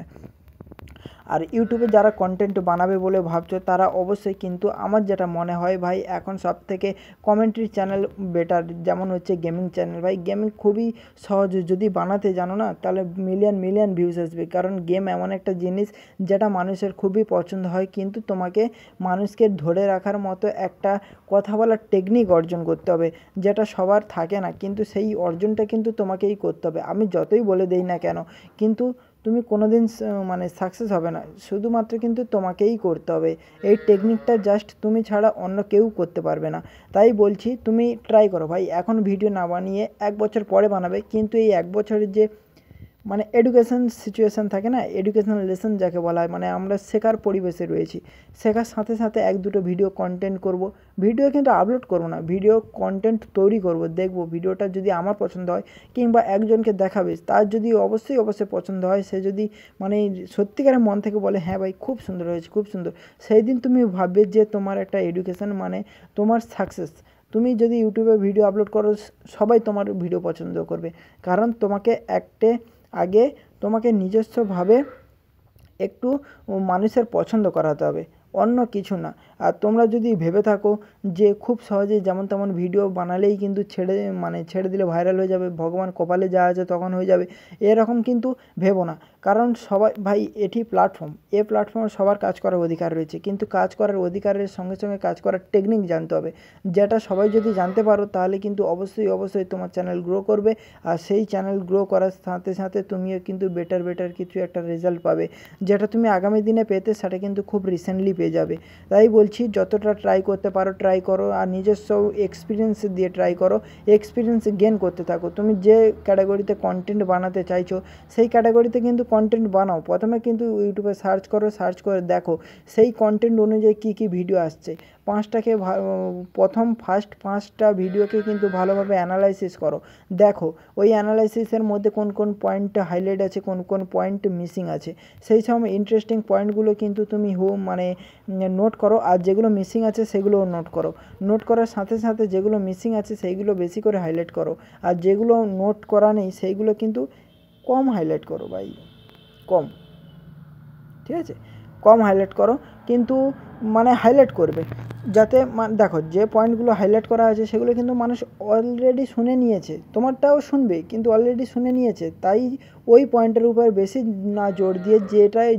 আর ইউটিউবে যারা কন্টেন্ট বানাবে বলে ভাবছো তারা অবশ্যই কিন্তু আমার যেটা মনে হয় ভাই এখন সব থেকে কমেন্ট্রি চ্যানেল বেটার, যেমন হচ্ছে গেমিং চ্যানেল। ভাই গেমিং খুবই সহজ, যদি বানাতে জানো না তাহলে মিলিয়ন ভিউজ আসবে। কারণ গেম এমন একটা জিনিস যেটা মানুষের খুবই পছন্দ হয়, কিন্তু তোমাকে মানুষকে ধরে রাখার মতো একটা কথা বলার টেকনিক অর্জন করতে হবে, যেটা সবার থাকে না, কিন্তু সেই অর্জনটা কিন্তু তোমাকেই করতে হবে। আমি যতই বলে দেই না কেন কিন্তু তুমি কোনো দিন মানে সাকসেস হবে না, শুধুমাত্র কিন্তু তোমাকেই করতে হবে। এই টেকনিকটা জাস্ট তুমি ছাড়া অন্য কেউ করতে পারবে না। তাই বলছি তুমি ট্রাই করো ভাই, এখন ভিডিও না বানিয়ে 1 বছর পরে বানাবে, কিন্তু এই 1 বছরের যে মানে এডুকেশন সিচুয়েশান থাকে না, এডুকেশনাল লেসন যাকে বলা হয়, মানে আমরা শেখার পরিবেশে রয়েছি, শেখার সাথে সাথে 1-2টো ভিডিও কন্টেন্ট করব। ভিডিও কিন্তু আপলোড করব না, ভিডিও কন্টেন্ট তৈরি করব, দেখব ভিডিওটা যদি আমার পছন্দ হয় কিংবা একজনকে দেখাবে তার যদি অবশ্যই পছন্দ হয়, সে যদি মানে সত্যিকারের মন থেকে বলে হ্যাঁ ভাই খুব সুন্দর হয়েছে খুব সুন্দর, সেই দিন তুমি ভাববে যে তোমার একটা এডুকেশন মানে তোমার সাকসেস। তুমি যদি ইউটিউবে ভিডিও আপলোড করো সবাই তোমার ভিডিও পছন্দ করবে, কারণ তোমাকে আগে তোমাকে নিজস্বভাবে একটু মানুষের পছন্দ করাতে হবে, অন্য কিছু না। আর তোমরা যদি ভেবে থাকো যে খুব সহজেই যেমন তেমন ভিডিও বানালেই কিন্তু ছেড়ে দিলে ভাইরাল হয়ে যাবে, ভগবান কপালে যা আছে তখন হয়ে যাবে, এরকম কিন্তু ভেবো না। কারণ সবাই ভাই এটি প্ল্যাটফর্ম, এই প্ল্যাটফর্মে সবার কাজ করার অধিকার রয়েছে, কিন্তু কাজ করার অধিকারের সঙ্গে সঙ্গে কাজ করার টেকনিক জানতে হবে, যেটা সবাই যদি জানতে পারো তাহলে কিন্তু অবশ্যই তোমার চ্যানেল গ্রো করবে। আর সেই চ্যানেল গ্রো করার সাথে সাথে তুমিও কিন্তু বেটার কিছু একটা রেজাল্ট পাবে, যেটা তুমি আগামী দিনে পেতে সেটা কিন্তু খুব রিসেন্টলি পেয়ে যাবে। তাই বলছি যতটা ট্রাই করতে পারো ট্রাই করো, আর নিজস্ব এক্সপিরিয়েন্স দিয়ে ট্রাই করো, এক্সপিরিয়েন্স গেন করতে থাকো। তুমি যে ক্যাটাগরিতে কন্টেন্ট বানাতে চাইছো সেই ক্যাটাগরিতে কিন্তু কন্টেন্ট বানাও। প্রথমে কিন্তু ইউটিউবে সার্চ করে দেখো সেই কন্টেন্ট অনুযায়ী কী ভিডিও আসছে, ফার্স্ট 5টা ভিডিওকে কিন্তু ভালোভাবে অ্যানালাইসিস করো, দেখো ওই অ্যানালাইসিসের মধ্যে কোন পয়েন্ট হাইলাইট আছে, কোন পয়েন্ট মিসিং আছে, সেই সময় ইন্টারেস্টিং পয়েন্টগুলো কিন্তু তুমি নোট করো, আর যেগুলো মিসিং আছে সেগুলোও নোট করার সাথে সাথে যেগুলো মিসিং আছে সেইগুলো বেশি করে হাইলাইট করো, আর যেগুলো নোট করা নেই সেইগুলো কিন্তু কম হাইলাইট করো ভাই, ঠিক আছে, কম হাইলাইট করো, কিন্তু মানে হাইলাইট করবে যাতে দেখো যে পয়েন্টগুলো হাইলাইট করা আছে সেগুলো কিন্তু মানুষ অলরেডি শুনে নিয়েছে, তোমারটাও শুনবে কিন্তু অলরেডি শুনে নিয়েছে, তাই ওই পয়েন্টের উপর বেশি না জোর দিয়ে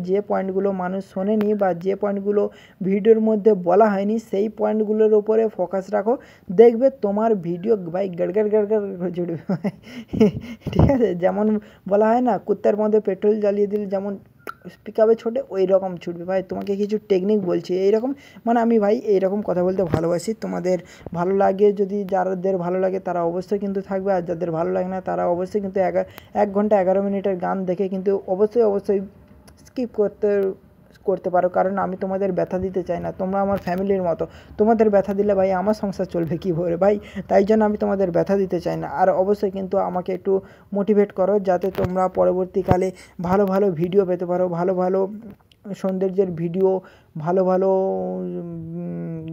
যে পয়েন্টগুলো মানুষ শোনেনি বা যে পয়েন্টগুলো ভিডিওর মধ্যে বলা হয়নি সেই পয়েন্টগুলোর উপরে ফোকাস রাখো, দেখবে তোমার ভিডিও ভাই গড় জুড়বে ঠিক আছে। যেমন বলা হয় না কুত্তার মধ্যে পেট্রোল জ্বালিয়ে দিলে যেমন পিকআপে ছোটে, ওই রকম ছুটবে ভাই। তোমাকে কিছু টেকনিক বলছি এইরকম, মানে আমি ভাই এইরকম কথা বলতে ভালোবাসি, তোমাদের ভালো লাগে, যদি যাদের ভালো লাগে তারা অবশ্যই কিন্তু থাকবে, আর যাদের ভালো লাগে না তারা অবশ্যই কিন্তু 1 ঘন্টা 11 মিনিটের গান দেখে কিন্তু অবশ্যই স্কিপ করতে পারো, কারণ আমি তোমাদের ব্যথা দিতে চাই না, তোমরা আমার ফ্যামিলির মতো, তোমাদের ব্যথা দিলে ভাই আমার সংসার চলবে কীভাবে ভাই, তাই জন্য আমি তোমাদের ব্যথা দিতে চাই না। আর অবশ্যই কিন্তু আমাকে একটু মোটিভেট করো যাতে তোমরা পরবর্তীকালে ভালো ভিডিও পেতে পারো, ভালো সৌন্দর্যের ভিডিও, ভালো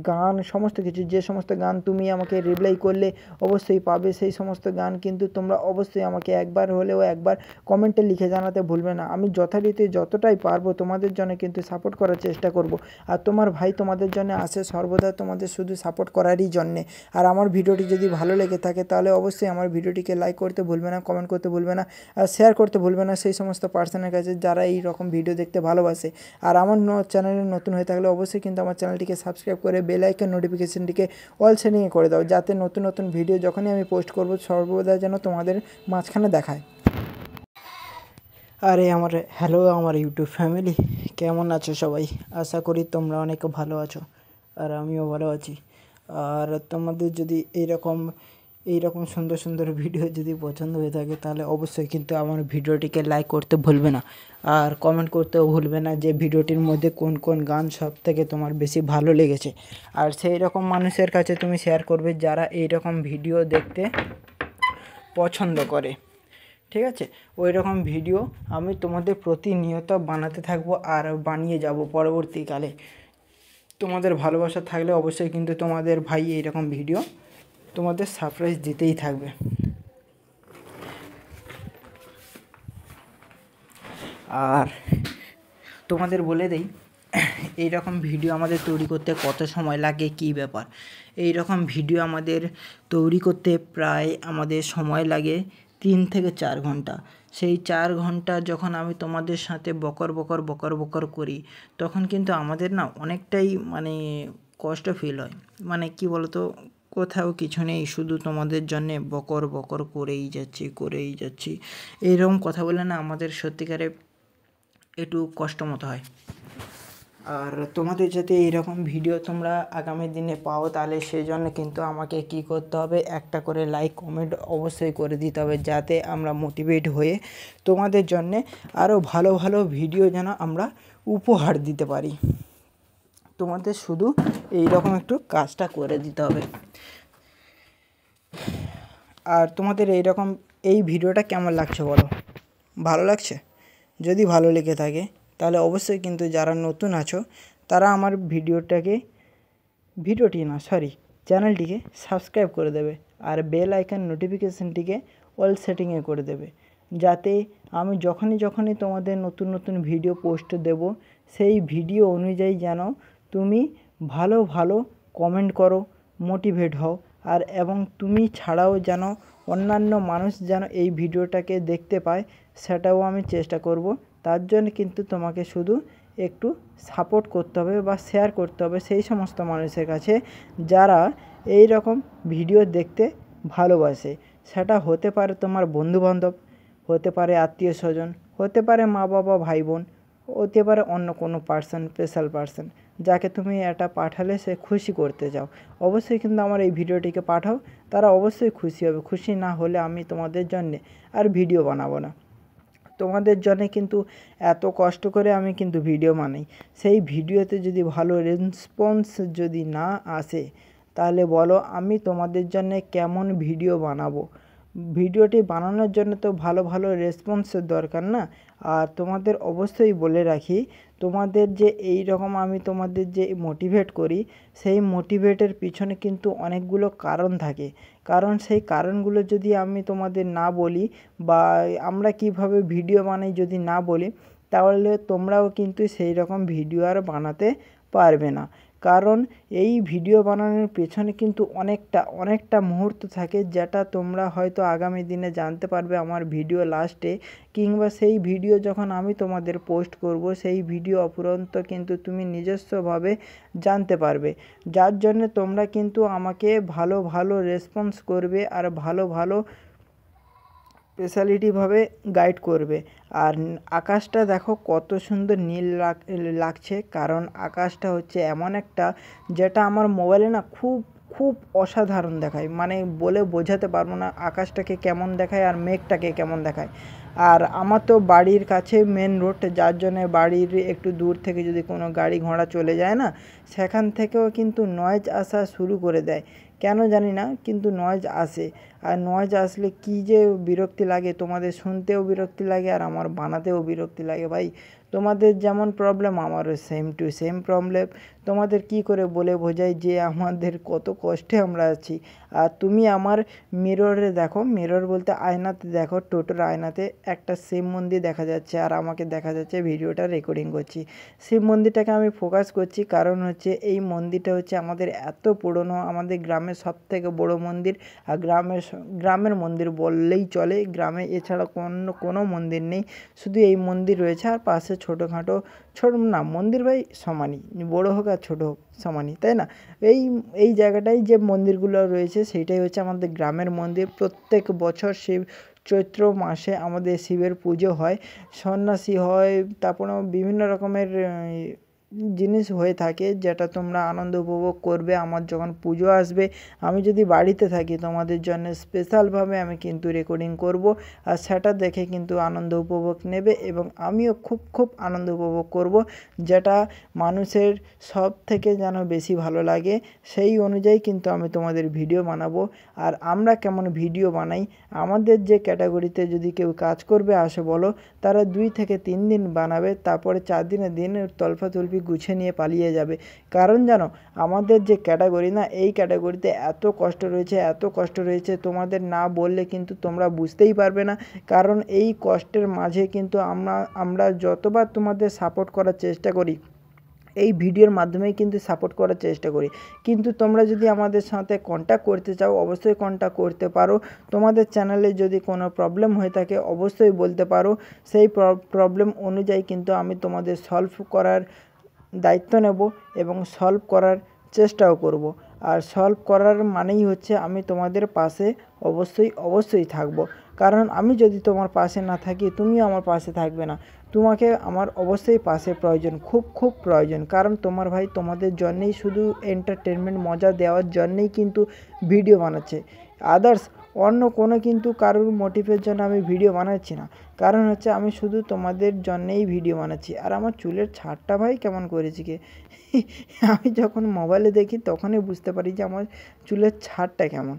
গান, সমস্ত কিছু, যে সমস্ত গান তুমি আমাকে রিপ্লাই করলে অবশ্যই পাবে, সেই সমস্ত গান কিন্তু তোমরা অবশ্যই আমাকে একবার কমেন্টে লিখে জানাতে ভুলবে না। আমি যথারীতি যতটাই পারবো তোমাদের জন্য কিন্তু সাপোর্ট করার চেষ্টা করব, আর তোমার ভাই তোমাদের জন্য আসে সর্বদা তোমাদের শুধু সাপোর্ট করারই জন্যে। আর আমার ভিডিওটি যদি ভালো লেগে থাকে তাহলে অবশ্যই আমার ভিডিওটিকে লাইক করতে ভুলবে না, কমেন্ট করতে ভুলবে না, আর শেয়ার করতে ভুলবে না সেই সমস্ত পার্সনের কাছে যারা এই রকম ভিডিও দেখতে ভালোবাসে। আর আমার চ্যানেলে নতুন হয়ে থাকলে অবশ্যই কিন্তু আমার চ্যানেলটিকে সাবস্ক্রাইব করে বেল আইকন নোটিফিকেশনটিকে অল সেটিংয়ে করে দাও, যাতে নতুন ভিডিও যখনই আমি পোস্ট করব সর্বদা যেন তোমাদের মাঝখানে দেখায়। আরে আমার হ্যালো আমার ইউটিউব ফ্যামিলি, কেমন আছো সবাই? আশা করি তোমরা অনেক ভালো আছো, আর আমিও ভালো আছি। আর তোমাদের যদি এইরকম সুন্দর সুন্দর ভিডিও যদি পছন্দ হয়ে থাকে, তাহলে অবশ্যই কিন্তু আমার ভিডিওটিকে লাইক করতে ভুলবে না, আর কমেন্ট করতেও ভুলবে না যে ভিডিওটির মধ্যে কোন কোন গান সব থেকে তোমার বেশি ভালো লেগেছে। আর সেই রকম মানুষের কাছে তুমি শেয়ার করবে যারা এইরকম ভিডিও দেখতে পছন্দ করে। ঠিক আছে, ওই রকম ভিডিও আমি তোমাদের প্রতিনিয়ত বানাতে থাকবো আর বানিয়ে যাব পরবর্তীকালে। তোমাদের ভালোবাসা থাকলে অবশ্যই কিন্তু তোমাদের ভাই এইরকম ভিডিও তোমাদের সারপ্রাইজ দিতেই থাকবে। আর তোমাদের বলে দেই, এই রকম ভিডিও আমাদের তৈরি করতে কত সময় লাগে, কী ব্যাপার। এই রকম ভিডিও আমাদের তৈরি করতে প্রায় আমাদের সময় লাগে 3 থেকে 4 ঘন্টা। সেই 4 ঘন্টা যখন আমি তোমাদের সাথে বকর বকর করি, তখন কিন্তু আমাদের না অনেকটাই কষ্ট ফিল হয়। কি বলতো, কোথাও কিছু নেই, শুধু তোমাদের জন্যে বকর করেই যাচ্ছি। এইরকম কথা বলে না আমাদের সত্যিকারে একটু কষ্ট মতো হয়। আর তোমাদের যাতে এইরকম ভিডিও তোমরা আগামী দিনে পাও, তাহলে সেই জন্য কিন্তু আমাকে কি করতে হবে, একটা করে লাইক কমেন্ট অবশ্যই করে দিতে হবে, যাতে আমরা মোটিভেট হয়ে তোমাদের জন্যে আরও ভালো ভালো ভিডিও যেন আমরা উপহার দিতে পারি। তোমাদের শুধু এইরকম একটু কাজটা করে দিতে হবে। আর তোমাদের এই ভিডিওটা কেমন লাগছে বলো? ভালো লাগছে? যদি ভালো লেগে থাকে তাহলে অবশ্যই কিন্তু যারা নতুন আছো তারা আমার চ্যানেলটিকে সাবস্ক্রাইব করে দেবে, আর বেল আইকন নোটিফিকেশানটিকে অল সেটিংয়ে করে দেবে, যাতে আমি যখনই তোমাদের নতুন ভিডিও পোস্ট দেব, সেই ভিডিও অনুযায়ী যেন তুমি ভালো কমেন্ট করো, মোটিভেট হও, আর এবং তুমি ছাড়াও যেন অন্যান্য মানুষ যেন এই ভিডিওটাকে দেখতে পায়, সেটাও আমি চেষ্টা করব। তার জন্য কিন্তু তোমাকে শুধু একটু সাপোর্ট করতে হবে বা শেয়ার করতে হবে সেই সমস্ত মানুষের কাছে যারা এই রকম ভিডিও দেখতে ভালোবাসে। সেটা হতে পারে তোমার বন্ধুবান্ধব, হতে পারে আত্মীয় স্বজন, হতে পারে মা বাবা ভাই বোন, হতে পারে অন্য কোনো স্পেশাল পার্সন যাকে তুমি এটা পাঠালে সে খুশি করতে চাও। অবশ্যই কিন্তু আমার এই ভিডিওটিকে পাঠাও, তারা অবশ্যই খুশি হবে। খুশি না হলে আমি তোমাদের জন্যে আর ভিডিও বানাবো না। তোমাদের জন্য কিন্তু এত কষ্ট করে আমি কিন্তু ভিডিও বানাই, সেই ভিডিওতে যদি ভালো রেসপন্স যদি না আসে, তাহলে বলো আমি তোমাদের জন্য কেমন ভিডিও বানাবো? ভিডিওটি বানানোর জন্য তো ভালো রেসপন্সের দরকার না। আর তোমাদের অবশ্যই বলে রাখি, তোমাদের যে এই রকম আমি তোমাদের যে মোটিভেট করি, সেই মোটিভেটের পিছনে কিন্তু অনেকগুলো কারণ থাকে। কারণ সেই কারণগুলো যদি আমি তোমাদের না বলি, বা আমরা কিভাবে ভিডিও বানাই যদি না বলি, তাহলে তোমরাও কিন্তু সেই রকম ভিডিও আর বানাতে পারবে না। কারণ এই ভিডিও বানানোর পেছনে কিন্তু অনেকটা মুহূর্ত থাকে, যেটা তোমরা হয়তো আগামী দিনে জানতে পারবে আমার ভিডিও লাস্টে, কিংবা সেই ভিডিও যখন আমি তোমাদের পোস্ট করব, সেই ভিডিও অফুরন্ত কিন্তু তুমি নিজস্বভাবে জানতে পারবে। যার জন্য তোমরা কিন্তু আমাকে ভালো রেসপন্স করবে আর ভালো স্পেশালিটিভাবে গাইড করবে। আর আকাশটা দেখো কত সুন্দর নীল লাগছে, কারণ আকাশটা হচ্ছে এমন একটা, যেটা আমার মোবাইলে না খুব অসাধারণ দেখায়, বলে বোঝাতে পারবো না আকাশটাকে কেমন দেখায় আর মেঘটাকে কেমন দেখায়। আর আমার তো বাড়ির কাছে মেন রোড, যার জন্য বাড়ির একটু দূর থেকে যদি কোনো গাড়ি ঘোড়া চলে যায় না, সেখান থেকেও কিন্তু নয়েজ আসা শুরু করে দেয়। কেন জানি না, কিন্তু নয়েজ আসে। আর নয়েজ আসলে কী যে বিরক্তি লাগে, তোমাদের শুনতেও বিরক্তি লাগে আর আমার বানাতেও বিরক্তি লাগে। ভাই, তোমাদের যেমন প্রবলেম আমারও সেম টু সেম প্রবলেম। তোমাদের কি করে বলে বোঝাই যে আমাদের কত কষ্টে আমরা আছি। আর তুমি আমার মিররে দেখো, মিরর বলতে আয়নাতে দেখো, টোটোর আয়নাতে একটা শিব মন্দির দেখা যাচ্ছে, আর আমাকে দেখা যাচ্ছে ভিডিওটা রেকর্ডিং করছি। শিব মন্দিরটাকে আমি ফোকাস করছি, কারণ হচ্ছে এই মন্দিরটা হচ্ছে আমাদের এত পুরনো, আমাদের গ্রামের সবথেকে বড় মন্দির। আর গ্রামের মন্দির বললেই চলে, গ্রামে এছাড়া কোনো মন্দির নেই, শুধু এই মন্দির রয়েছে। আর পাশে ছোটোখাটো না, মন্দির ভাই সমানই, বড়ো হোক আর ছোটো হোক সমানই, তাই না? এই জায়গাটায় যে মন্দিরগুলো রয়েছে সেইটাই হচ্ছে আমাদের গ্রামের মন্দির। প্রত্যেক বছর শিব চৈত্র মাসে আমাদের শিবের পুজো হয়, সন্ন্যাসী হয়, তারপরেও বিভিন্ন রকমের জিনিস হয়ে থাকে যেটা তোমরা আনন্দ উপভোগ করবে। আমার যখন পুজো আসবে আমি যদি বাড়িতে থাকি তোমাদের জন্য স্পেশালভাবে আমি কিন্তু রেকর্ডিং করব, আর সেটা দেখে কিন্তু আনন্দ উপভোগ নেবে এবং আমিও খুব খুব আনন্দ উপভোগ করব, যেটা মানুষের সব থেকে যেন বেশি ভালো লাগে সেই অনুযায়ী কিন্তু আমি তোমাদের ভিডিও বানাবো। আর আমরা কেমন ভিডিও বানাই, আমাদের যে ক্যাটাগরিতে যদি কেউ কাজ করবে আসে বলো, তারা 2 থেকে 3 দিন বানাবে, তারপরে 4 দিনের দিন তলফাতলফি গুছিয়ে নিয়ে পালিয়ে যাবে। কারণ জানো আমাদের যে ক্যাটাগরি না, এই ক্যাটাগরিতে এত কষ্ট রয়েছে তোমাদের না বললে কিন্তু তোমরা বুঝতেই পারবে না। কারণ এই কষ্টের মাঝে কিন্তু আমরা যতবার তোমাদের সাপোর্ট করার চেষ্টা করি, এই ভিডিওর মাধ্যমেই কিন্তু সাপোর্ট করার চেষ্টা করি, কিন্তু তোমরা যদি আমাদের সাথে কন্ট্যাক্ট করতে চাও অবশ্যই কন্ট্যাক্ট করতে পারো। তোমাদের চ্যানেলে যদি কোনো প্রবলেম হয়ে থাকে অবশ্যই বলতে পারো, সেই প্রবলেম অনুযায়ী কিন্তু আমি তোমাদের সলভ করার দায়িত্ব নেব এবং সলভ করার চেষ্টাও করব। আর সলভ করার মানেই হচ্ছে আমি তোমাদের পাশে অবশ্যই থাকব। কারণ আমি যদি তোমার পাশে না থাকি তুমিও আমার পাশে থাকবে না, তোমাকে আমার অবশ্যই পাশে প্রয়োজন, খুব প্রয়োজন। কারণ তোমার ভাই তোমাদের জন্যেই শুধু এন্টারটেনমেন্ট মজা দেওয়ার জন্যেই কিন্তু ভিডিও বানাচ্ছে, আদার্স অন্য কোনো কিন্তু কারোর মোটিভের জন্য আমি ভিডিও বানাচ্ছি না। কারণ হচ্ছে আমি শুধু তোমাদের জন্যেই ভিডিও বানাচ্ছি। আর আমার চুলের ছাড়টা ভাই কেমন করেছি কে আমি যখন মোবাইলে দেখি তখনই বুঝতে পারি যে আমার চুলের ছাড়টা কেমন।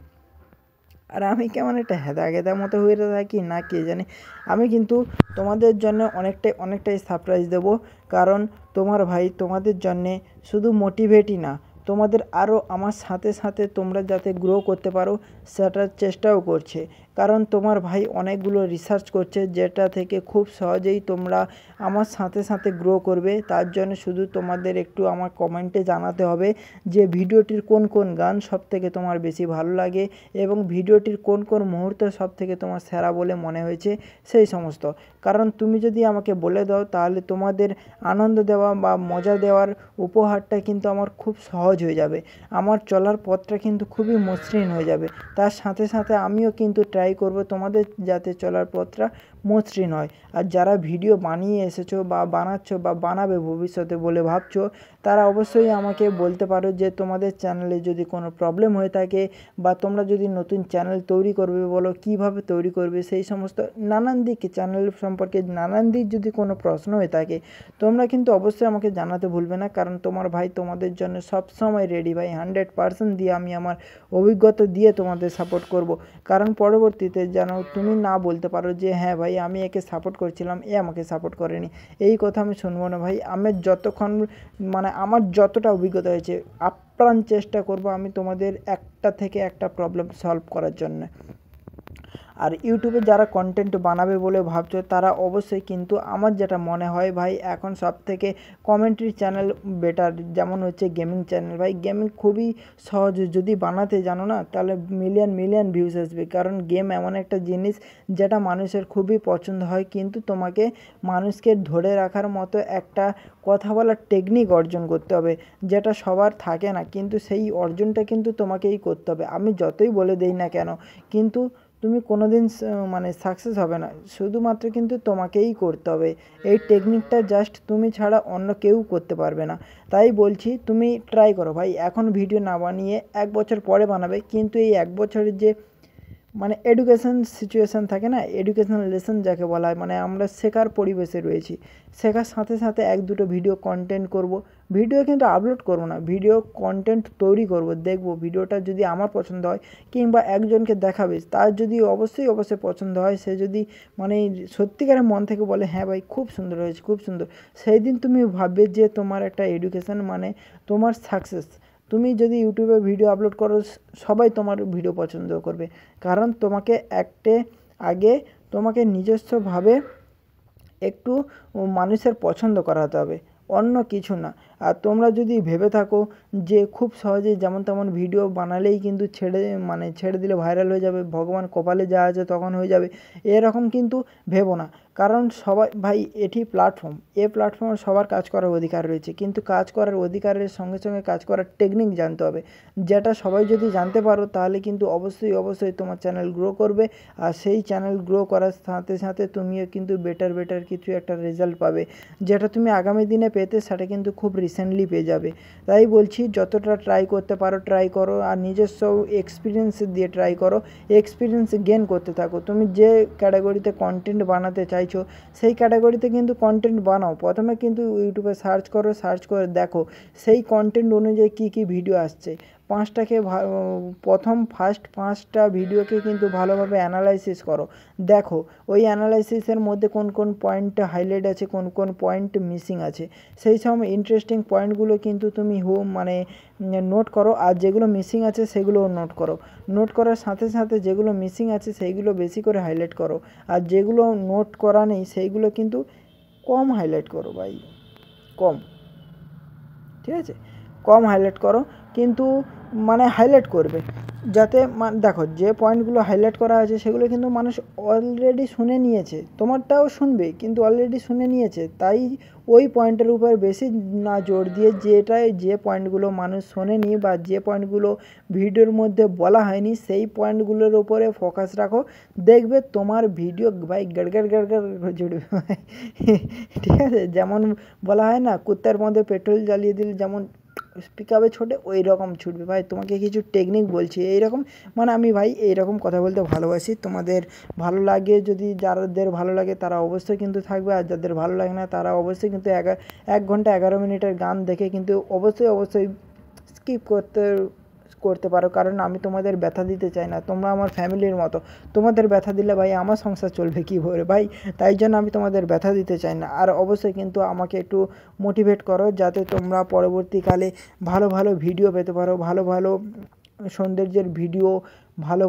আর আমি কেমন একটা হেদা মতো হয়ে থাকি না কে জানে। আমি কিন্তু তোমাদের জন্য অনেকটাই সারপ্রাইজ দেবো। কারণ তোমার ভাই তোমাদের জন্যে শুধু মোটিভেটই না, তোমাদের আরও আমার সাথে তোমরা যাতে গ্রো করতে পারো সেটার চেষ্টাও করছে। কারণ তোমার ভাই অনেকগুলো রিসার্চ করছে যেটা থেকে খুব সহজেই তোমরা আমার সাথে গ্রো করবে। তার জন্য শুধু তোমাদের একটু আমার কমেন্টে জানাতে হবে যে ভিডিওটির কোন গান সবথেকে তোমার বেশি ভালো লাগে এবং ভিডিওটির কোন মুহূর্ত সবথেকে তোমার সেরা বলে মনে হয়েছে সেই সমস্ত। কারণ তুমি যদি আমাকে বলে দাও তাহলে তোমাদের আনন্দ দেওয়া বা মজা দেওয়ার উপহারটা কিন্তু আমার খুব সহজ হয়ে যাবে, আমার চলার পথটা কিন্তু খুবই মসৃণ হয়ে যাবে। তার সাথে আমিও কিন্তু ট্রাই করব তোমাদের যাতে চলার পথটা মসৃণ হয়। আর যারা ভিডিও বানিয়ে এসেছো বা বানাচ্ছো বা বানাবে ভবিষ্যতে বলে ভাবছো, তারা অবশ্যই আমাকে বলতে পারো যে তোমাদের চ্যানেলে যদি কোনো প্রবলেম হয়ে থাকে বা তোমরা যদি নতুন চ্যানেল তৈরি করবে বলো কীভাবে তৈরি করবে, সেই সমস্ত নানান দিক চ্যানেল সম্পর্কে নানান দিক যদি কোনো প্রশ্ন হয়ে থাকে তোমরা কিন্তু অবশ্যই আমাকে জানাতে ভুলবে না। কারণ তোমার ভাই তোমাদের জন্য সবসময় রেডি ভাই, 100% দিয়ে আমি আমার অভিজ্ঞতা দিয়ে তোমাদের সাপোর্ট করব। কারণ পরবর্তীতে যেন তুমি না বলতে পারো যে হ্যাঁ ভাই আমি একে সাপোর্ট করছিলাম এ আমাকে সাপোর্ট করেনি, এই কথা আমি শুনবো না ভাই। আমি যতক্ষণ আমার যতটা অভিজ্ঞতা হয়েছে আপ্রাণ চেষ্টা করব আমি তোমাদের একটা থেকে একটা প্রবলেম সলভ করার জন্য। আর ইউটিউবে যারা কন্টেন্ট বানাবে বলে ভাবছো তারা অবশ্যই কিন্তু আমার যেটা মনে হয় ভাই এখন সবথেকে কমেন্ট্রি চ্যানেল বেটার, যেমন হচ্ছে গেমিং চ্যানেল। ভাই গেমিং খুবই সহজ, যদি বানাতে জানো না তাহলে মিলিয়ন ভিউজ আসবে। কারণ গেম এমন একটা জিনিস যেটা মানুষের খুবই পছন্দ হয়, কিন্তু তোমাকে মানুষকে ধরে রাখার মতো একটা কথা বলার টেকনিক অর্জন করতে হবে যেটা সবার থাকে না, কিন্তু সেই অর্জনটা কিন্তু তোমাকেই করতে হবে। আমি যতই বলে দেই না কেন কিন্তু তুমি কোনো দিন সাকসেস হবে না, শুধুমাত্র কিন্তু তোমাকেই করতে হবে। এই টেকনিকটা জাস্ট তুমি ছাড়া অন্য কেউ করতে পারবে না। তাই বলছি তুমি ট্রাই করো ভাই, এখন ভিডিও না বানিয়ে 1 বছর পরে বানাবে, কিন্তু এই 1 বছরের যে এডুকেশন সিচুয়েশান থাকে না, এডুকেশনাল লেসন যাকে বলা হয়, আমরা শেখার পরিবেশে রয়েছি। শেখার সাথে 1-2 ভিডিও কন্টেন্ট করব, ভিডিও কিন্তু আপলোড করব না, ভিডিও কন্টেন্ট তৈরি করব, দেখব ভিডিওটা যদি আমার পছন্দ হয় কিংবা একজনকে দেখাবে তার যদি অবশ্যই পছন্দ হয়, সে যদি সত্যিকারের মন থেকে বলে হ্যাঁ ভাই খুব সুন্দর হয়েছে খুব সুন্দর, সেই দিন তুমি ভাববে যে তোমার একটা এডুকেশন তোমার সাকসেস। তুমি যদি ইউটিউবে ভিডিও আপলোড করো সবাই তোমার ভিডিও পছন্দ করবে, কারণ তোমাকে আগে তোমাকে নিজস্বভাবে একটু মানুষের পছন্দ করাতে হবে, অন্য কিছু না। আর তোমরা যদি ভেবে থাকো যে খুব সহজেই যেমন তেমন ভিডিও বানালেই কিন্তু ছেড়ে দিলে ভাইরাল হয়ে যাবে, ভগবান কপালে যা আছে তখন হয়ে যাবে, এরকম কিন্তু ভেবো না। কারণ সবাই ভাই এটি প্ল্যাটফর্ম, এই প্ল্যাটফর্মে সবার কাজ করার অধিকার রয়েছে, কিন্তু কাজ করার অধিকারের সঙ্গে সঙ্গে কাজ করার টেকনিক জানতে হবে, যেটা সবাই যদি জানতে পারো তাহলে কিন্তু অবশ্যই তোমার চ্যানেল গ্রো করবে। আর সেই চ্যানেল গ্রো করার সাথে সাথে তুমিও কিন্তু বেটার কিছু একটা রেজাল্ট পাবে, যেটা তুমি আগামী দিনে পেতে সেটা কিন্তু খুব রিসেন্টলি পেয়ে যাবে। তাই বলছি যতটা ট্রাই করতে পারো ট্রাই করো, আর নিজস্ব এক্সপিরিয়েন্স দিয়ে ট্রাই করো, এক্সপিরিয়েন্স গেন করতে থাকো। তুমি যে ক্যাটাগরিতে কন্টেন্ট বানাতে চাইছো সেই ক্যাটাগরিতে কিন্তু কন্টেন্ট বানাও। প্রথমে কিন্তু ইউটিউবে সার্চ করে দেখো সেই কন্টেন্ট অনুযায়ী কী ভিডিও আসছে। ফার্স্ট 5টা ভিডিওকে কিন্তু ভালোভাবে অ্যানালাইসিস করো, দেখো ওই অ্যানালাইসিসের মধ্যে কোন পয়েন্ট হাইলাইট আছে, কোন পয়েন্ট মিসিং আছে। সেই সময় ইন্টারেস্টিং পয়েন্টগুলো কিন্তু তুমি নোট করো, আর যেগুলো মিসিং আছে সেগুলোও নোট করার সাথে সাথে যেগুলো মিসিং আছে সেইগুলো বেশি করে হাইলাইট করো, আর যেগুলো নোট করা নেই সেইগুলো কিন্তু কম হাইলাইট করো ভাই, কম, ঠিক আছে, কম হাইলাইট করো, কিন্তু মানে হাইলাইট করবে যাতে দেখো যে পয়েন্টগুলো হাইলাইট করা আছে সেগুলো কিন্তু মানুষ অলরেডি শুনে নিয়েছে, তোমারটাও শুনবে কিন্তু অলরেডি শুনে নিয়েছে। তাই ওই পয়েন্টের উপর বেশি না জোর দিয়ে যে পয়েন্টগুলো মানুষ শোনেনি বা যে পয়েন্টগুলো ভিডিওর মধ্যে বলা হয়নি সেই পয়েন্টগুলোর উপরে ফোকাস রাখো, দেখবে তোমার ভিডিও ভাই গড়গড় জুড়বে ভাই ঠিক আছে। যেমন বলা হয় না কুত্তার মধ্যে পেট্রোল জ্বালিয়ে দিলে যেমন পিকআপে ছোটে, ওই রকম ছুটবে ভাই। তোমাকে কিছু টেকনিক বলছি এইরকম, মানে আমি ভাই এইরকম কথা বলতে ভালোবাসি। তোমাদের ভালো লাগে, যদি যাদের ভালো লাগে তারা অবশ্যই কিন্তু থাকবে, আর যাদের ভালো লাগে না তারা অবশ্যই কিন্তু 1 ঘন্টা 11 মিনিটের গান দেখে কিন্তু অবশ্যই স্কিপ করতে পারো, কারণ আমি তোমাদের ব্যথা দিতে চাই না, তোমরা আমার ফ্যামিলির মতো। তোমাদের ব্যথা দিলে ভাই আমার সংসার চলবে কী করে ভাই, তাই জন্য আমি তোমাদের ব্যথা দিতে চাই না। আর অবশ্যই কিন্তু আমাকে একটু মোটিভেট করো যাতে তোমরা পরবর্তীকালে ভালো ভিডিও পেতে পারো, ভালো সৌন্দর্যের ভিডিও, ভালো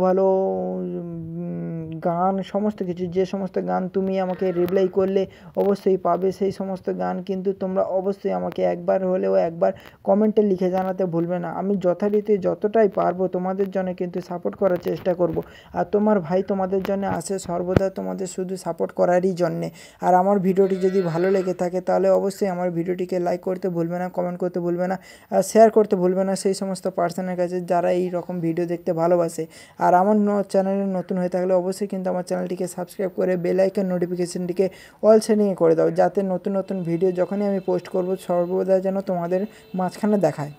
গান, সমস্ত কিছু, যে সমস্ত গান তুমি আমাকে রিপ্লাই করলে অবশ্যই পাবে, সেই সমস্ত গান কিন্তু তোমরা অবশ্যই আমাকে একবার কমেন্টে লিখে জানাতে ভুলবে না। আমি যথারীতি যতটাই পারবো তোমাদের জন্য কিন্তু সাপোর্ট করার চেষ্টা করব। আর তোমার ভাই তোমাদের জন্য আসে সর্বদা তোমাদের শুধু সাপোর্ট করারই জন্যে। আর আমার ভিডিওটি যদি ভালো লেগে থাকে তাহলে অবশ্যই আমার ভিডিওটিকে লাইক করতে ভুলবে না, কমেন্ট করতে ভুলবে না, আর শেয়ার করতে ভুলবে না সেই সমস্ত পার্সনের কাছে যারা এই রকম ভিডিও দেখতে ভালোবাসে। আর আমার চ্যানেলে নতুন হয়ে থাকলে অবশ্যই কিন্তু আমার চ্যানেলটিকে সাবস্ক্রাইব করে বেল আইকন নোটিফিকেশনটিকে অল সেটিংয়ে করে দাও, যাতে নতুন ভিডিও যখনই আমি পোস্ট করব সর্বদা যেন তোমাদের মাঝখানে দেখায়।